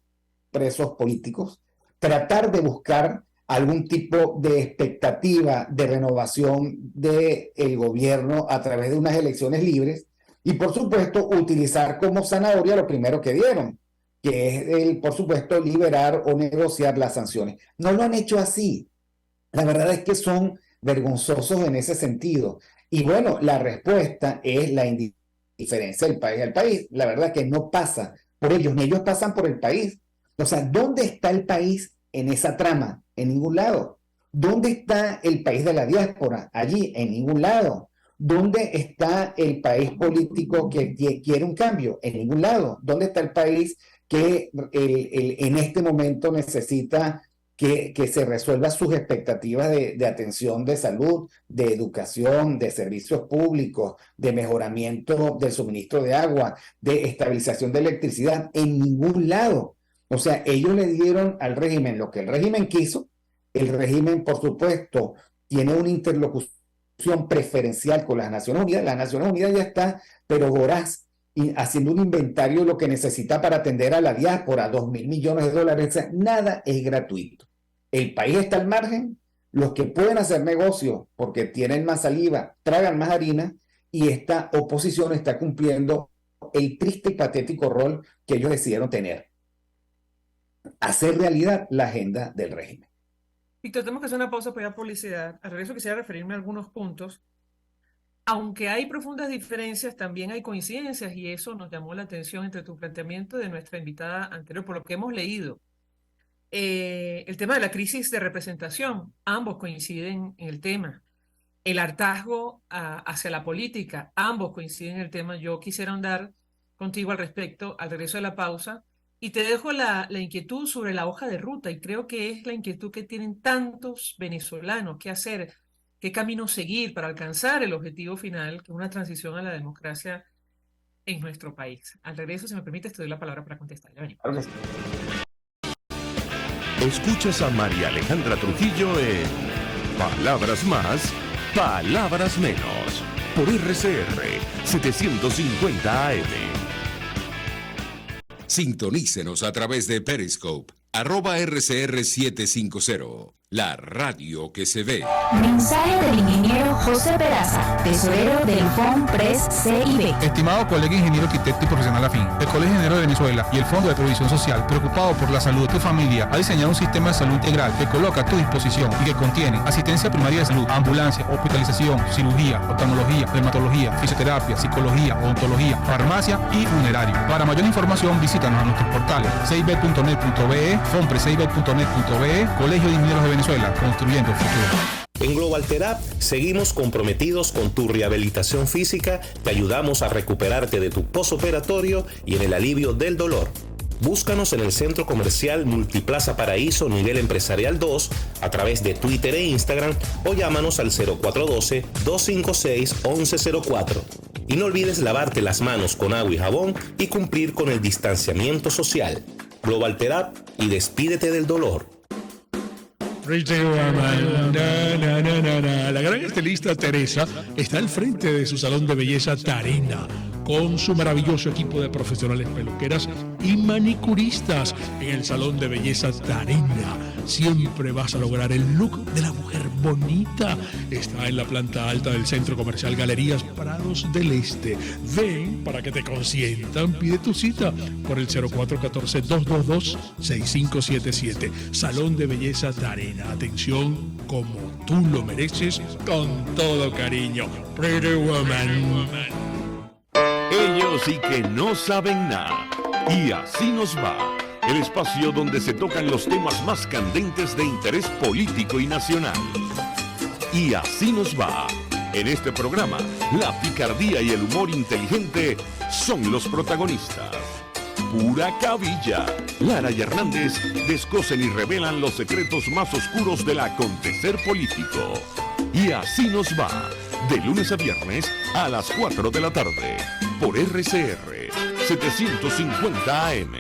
presos políticos, tratar de buscar algún tipo de expectativa de renovación del gobierno a través de unas elecciones libres y, por supuesto, utilizar como zanahoria lo primero que dieron, que es, por supuesto, liberar o negociar las sanciones. No lo han hecho así. La verdad es que son vergonzosos en ese sentido. Y bueno, la respuesta es la indiferencia del país al país. La verdad que no pasa por ellos, ni ellos pasan por el país. O sea, ¿dónde está el país en esa trama? En ningún lado. ¿Dónde está el país de la diáspora? Allí, en ningún lado. ¿Dónde está el país político que quiere un cambio? En ningún lado. ¿Dónde está el país que en este momento necesita que se resuelva sus expectativas de atención de salud, de educación, de servicios públicos, de mejoramiento del suministro de agua, de estabilización de electricidad? En ningún lado. O sea, ellos le dieron al régimen lo que el régimen quiso. El régimen, por supuesto, tiene una interlocución preferencial con las Naciones Unidas. Las Naciones Unidas ya está, pero voraz, y haciendo un inventario de lo que necesita para atender a la diáspora, $2.000 millones. O sea, nada es gratuito. El país está al margen, los que pueden hacer negocio porque tienen más saliva, tragan más harina, y esta oposición está cumpliendo el triste y patético rol que ellos decidieron tener: hacer realidad la agenda del régimen. Víctor, tenemos que hacer una pausa para ir a publicidad. Al regreso quisiera referirme a algunos puntos. Aunque hay profundas diferencias, también hay coincidencias, y eso nos llamó la atención entre tu planteamiento de nuestra invitada anterior, por lo que hemos leído. El tema de la crisis de representación, ambos coinciden en el tema. El hartazgo hacia la política, ambos coinciden en el tema. Yo quisiera ahondar contigo al respecto al regreso de la pausa, y te dejo la inquietud sobre la hoja de ruta, y creo que es la inquietud que tienen tantos venezolanos: qué hacer, qué camino seguir para alcanzar el objetivo final, que es una transición a la democracia en nuestro país. Al regreso, si me permites, te doy la palabra para contestar. Ya venimos. Claro que sí. Escuchas a María Alejandra Trujillo en Palabras Más, Palabras Menos, por RCR 750 AM. Sintonícenos a través de Periscope, @RCR750, la radio que se ve. Mensaje del ingeniero José Peraza, tesorero del FONPRES CIB. Estimado colega ingeniero, arquitecto y profesional afín, el Colegio de Ingenieros de Venezuela y el Fondo de Previsión Social, preocupado por la salud de tu familia, ha diseñado un sistema de salud integral que coloca a tu disposición y que contiene asistencia primaria de salud, ambulancia, hospitalización, cirugía, oftalmología, dermatología, fisioterapia, psicología, odontología, farmacia y funerario. Para mayor información, visítanos a nuestros portales cib.net.be, fonprescib.net.be, Colegio de Ingenieros de Venezuela, construyendo el futuro. En Global Therapy seguimos comprometidos con tu rehabilitación física, te ayudamos a recuperarte de tu postoperatorio y en el alivio del dolor. Búscanos en el Centro Comercial Multiplaza Paraíso Nivel Empresarial 2 a través de Twitter e Instagram, o llámanos al 0412-256-1104. Y no olvides lavarte las manos con agua y jabón y cumplir con el distanciamiento social. Global Therapy, y despídete del dolor. La gran estilista Teresa está al frente de su salón de belleza Tarina, con su maravilloso equipo de profesionales peluqueras y manicuristas en el Salón de Belleza Darena. Siempre vas a lograr el look de la mujer bonita. Está en la planta alta del Centro Comercial Galerías Prados del Este. Ven para que te consientan. Pide tu cita por el 0414-222-6577. Salón de Belleza Darena. Atención como tú lo mereces, con todo cariño. Pretty Woman. Ellos sí que no saben nada. Y así nos va. El espacio donde se tocan los temas más candentes de interés político y nacional. Y así nos va. En este programa, la picardía y el humor inteligente son los protagonistas. Pura cabilla. Lara y Hernández descosen y revelan los secretos más oscuros del acontecer político. Y así nos va. De lunes a viernes a las 4 de la tarde. Por RCR 750 AM.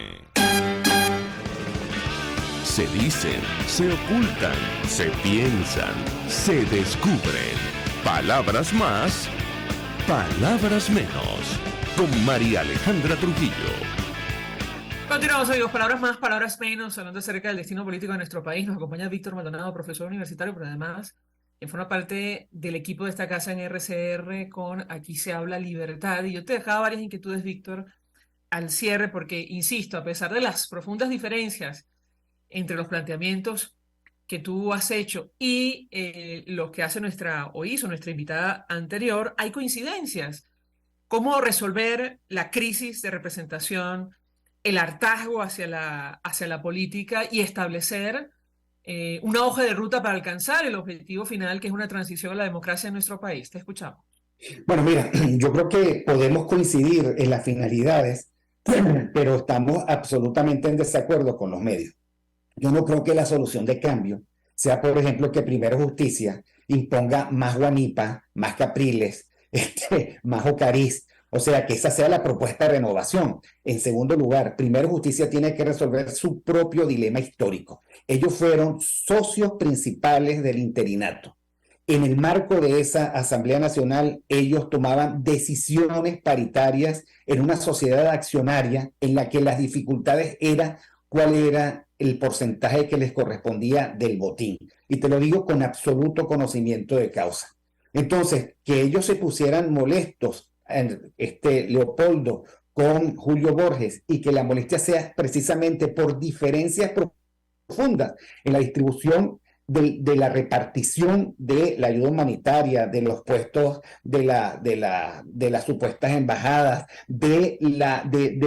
Se dicen, se ocultan, se piensan, se descubren. Palabras más, palabras menos. Con María Alejandra Trujillo. Continuamos, amigos. Palabras más, palabras menos. Hablando acerca del destino político de nuestro país. Nos acompaña Víctor Maldonado, profesor universitario, pero además quien forma parte del equipo de esta casa en RCR con Aquí se habla libertad. Y yo te dejaba varias inquietudes, Víctor, al cierre, porque, insisto, a pesar de las profundas diferencias entre los planteamientos que tú has hecho y lo que hace hizo nuestra invitada anterior, hay coincidencias. ¿Cómo resolver la crisis de representación, el hartazgo hacia la política y establecer una hoja de ruta para alcanzar el objetivo final, que es una transición a la democracia en nuestro país? Te escuchamos. Bueno, mira, yo creo que podemos coincidir en las finalidades, pero estamos absolutamente en desacuerdo con los medios. Yo no creo que la solución de cambio sea, por ejemplo, que Primero Justicia imponga más Guanipa, más Capriles, más Ocariz. O sea, que esa sea la propuesta de renovación. En segundo lugar, Primero Justicia tiene que resolver su propio dilema histórico. Ellos fueron socios principales del interinato. En el marco de esa Asamblea Nacional, ellos tomaban decisiones paritarias en una sociedad accionaria en la que las dificultades eran cuál era el porcentaje que les correspondía del botín. Y te lo digo con absoluto conocimiento de causa. Entonces, que ellos se pusieran molestos, Leopoldo, con Julio Borges, y que la molestia sea precisamente por diferencias profundas en la distribución de la repartición de la ayuda humanitaria, de los puestos de las supuestas embajadas, de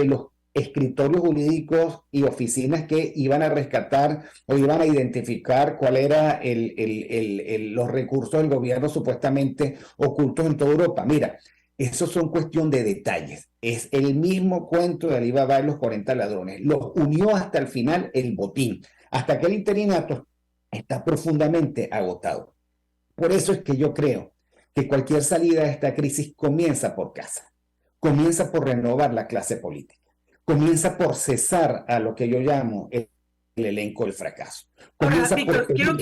los escritorios jurídicos y oficinas que iban a rescatar o iban a identificar cuál era los recursos del gobierno supuestamente ocultos en toda Europa. Mira, eso son cuestión de detalles. Es el mismo cuento de Alibaba y los 40 ladrones. Los unió hasta el final el botín, hasta que el interinato está profundamente agotado. Por eso es que yo creo que cualquier salida de esta crisis comienza por casa, comienza por renovar la clase política, comienza por cesar a lo que yo llamo el elenco del fracaso. Ahora, Víctor, quiero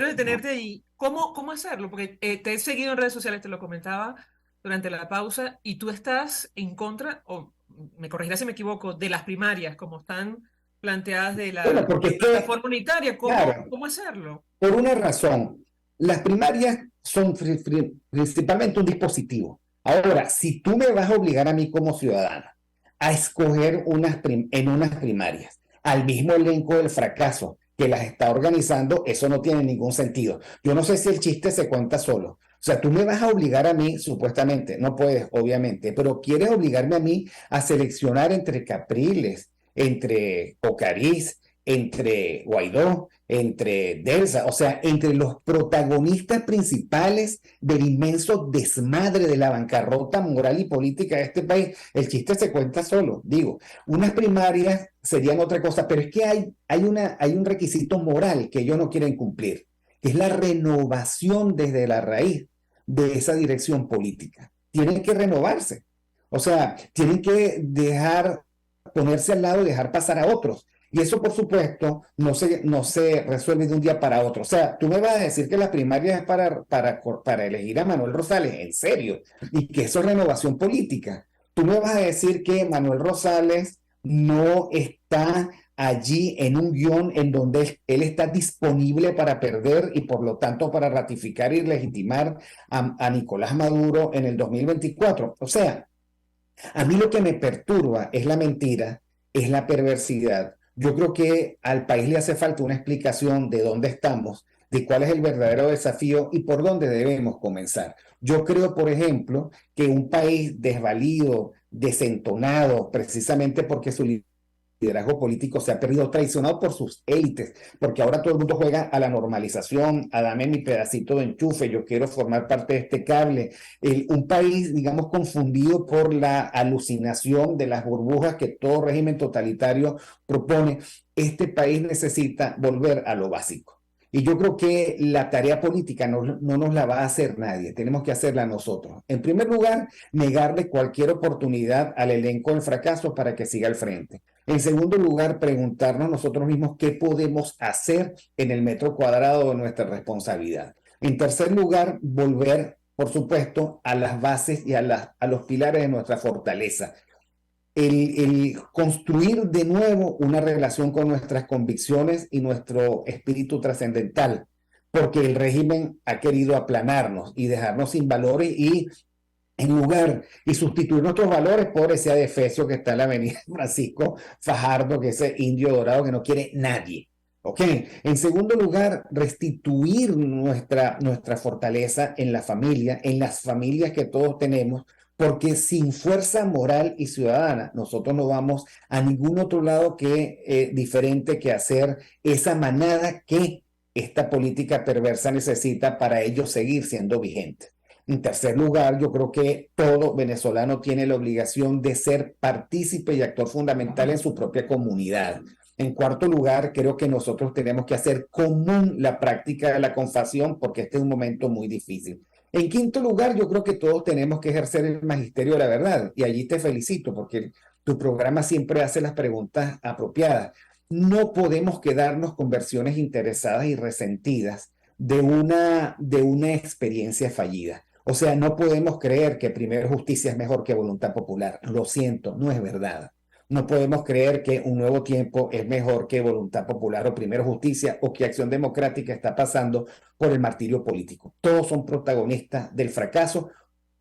detenerte ahí. ¿Cómo hacerlo? Porque te he seguido en redes sociales, te lo comentaba durante la pausa, y tú estás en contra, o me corregirás si me equivoco, de las primarias, como están planteadas de la plataforma unitaria. ¿Cómo hacerlo? Por una razón, las primarias son principalmente un dispositivo. Ahora, si tú me vas a obligar a mí como ciudadana a escoger en unas primarias al mismo elenco del fracaso que las está organizando, eso no tiene ningún sentido. Yo no sé si el chiste se cuenta solo. O sea, tú me vas a obligar a mí, supuestamente, no puedes, obviamente, pero quieres obligarme a mí a seleccionar entre Capriles, entre Ocariz, entre Guaidó, entre Delsa, o sea, entre los protagonistas principales del inmenso desmadre de la bancarrota moral y política de este país. El chiste se cuenta solo, digo. Unas primarias serían otra cosa, pero es que hay un requisito moral que ellos no quieren cumplir, que es la renovación desde la raíz de esa dirección política. Tienen que renovarse, o sea, tienen que ponerse al lado y dejar pasar a otros. Y eso, por supuesto, no se resuelve de un día para otro. O sea, tú me vas a decir que las primarias es para elegir a Manuel Rosales, en serio, y que eso es renovación política. Tú me vas a decir que Manuel Rosales no está allí en un guión en donde él está disponible para perder y por lo tanto para ratificar y legitimar a Nicolás Maduro en el 2024. O sea, a mí lo que me perturba es la mentira, es la perversidad. Yo creo que al país le hace falta una explicación de dónde estamos, de cuál es el verdadero desafío y por dónde debemos comenzar. Yo creo, por ejemplo, que un país desvalido, desentonado, precisamente porque su liderazgo político se ha perdido, traicionado por sus élites, porque ahora todo el mundo juega a la normalización, a dame mi pedacito de enchufe, yo quiero formar parte de este cable. Un país, digamos, confundido por la alucinación de las burbujas que todo régimen totalitario propone. Este país necesita volver a lo básico. Y yo creo que la tarea política no nos la va a hacer nadie, tenemos que hacerla nosotros. En primer lugar, negarle cualquier oportunidad al elenco del fracaso para que siga al frente. En segundo lugar, preguntarnos nosotros mismos qué podemos hacer en el metro cuadrado de nuestra responsabilidad. En tercer lugar, volver, por supuesto, a las bases y a los pilares de nuestra fortaleza. El construir de nuevo una relación con nuestras convicciones y nuestro espíritu trascendental, porque el régimen ha querido aplanarnos y dejarnos sin valores y sustituir nuestros valores por ese adefesio que está en la avenida Francisco Fajardo, que es ese indio dorado que no quiere nadie. Okay. En segundo lugar, restituir nuestra fortaleza en la familia, en las familias que todos tenemos, porque sin fuerza moral y ciudadana nosotros no vamos a ningún otro lado diferente que hacer esa manada que esta política perversa necesita para ellos seguir siendo vigentes. En tercer lugar, yo creo que todo venezolano tiene la obligación de ser partícipe y actor fundamental en su propia comunidad. En cuarto lugar, creo que nosotros tenemos que hacer común la práctica de la confesión porque este es un momento muy difícil. En quinto lugar, yo creo que todos tenemos que ejercer el magisterio de la verdad, y allí te felicito porque tu programa siempre hace las preguntas apropiadas. No podemos quedarnos con versiones interesadas y resentidas de una experiencia fallida. O sea, no podemos creer que Primero Justicia es mejor que Voluntad Popular. Lo siento, no es verdad. No podemos creer que Un Nuevo Tiempo es mejor que Voluntad Popular o Primero Justicia o que Acción Democrática está pasando por el martirio político. Todos son protagonistas del fracaso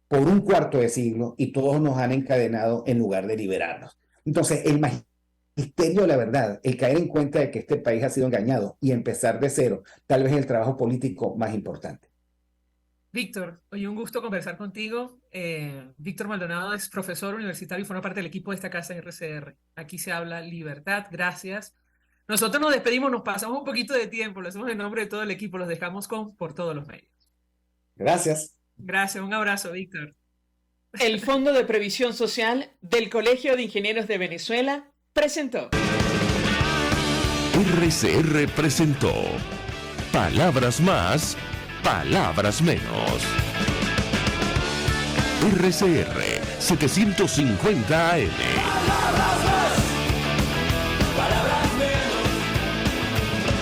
por un cuarto de siglo y todos nos han encadenado en lugar de liberarnos. Entonces, el magisterio de la verdad, el caer en cuenta de que este país ha sido engañado y empezar de cero, tal vez es el trabajo político más importante. Víctor, hoy un gusto conversar contigo. Víctor Maldonado es profesor universitario y forma parte del equipo de esta casa en RCR. Aquí se habla libertad, gracias. Nosotros nos despedimos, nos pasamos un poquito de tiempo, lo hacemos en nombre de todo el equipo, los dejamos por todos los medios. Gracias. Gracias, un abrazo, Víctor. El Fondo de Previsión Social del Colegio de Ingenieros de Venezuela presentó. RCR presentó Palabras Más, Palabras Menos. RCR 750 AM.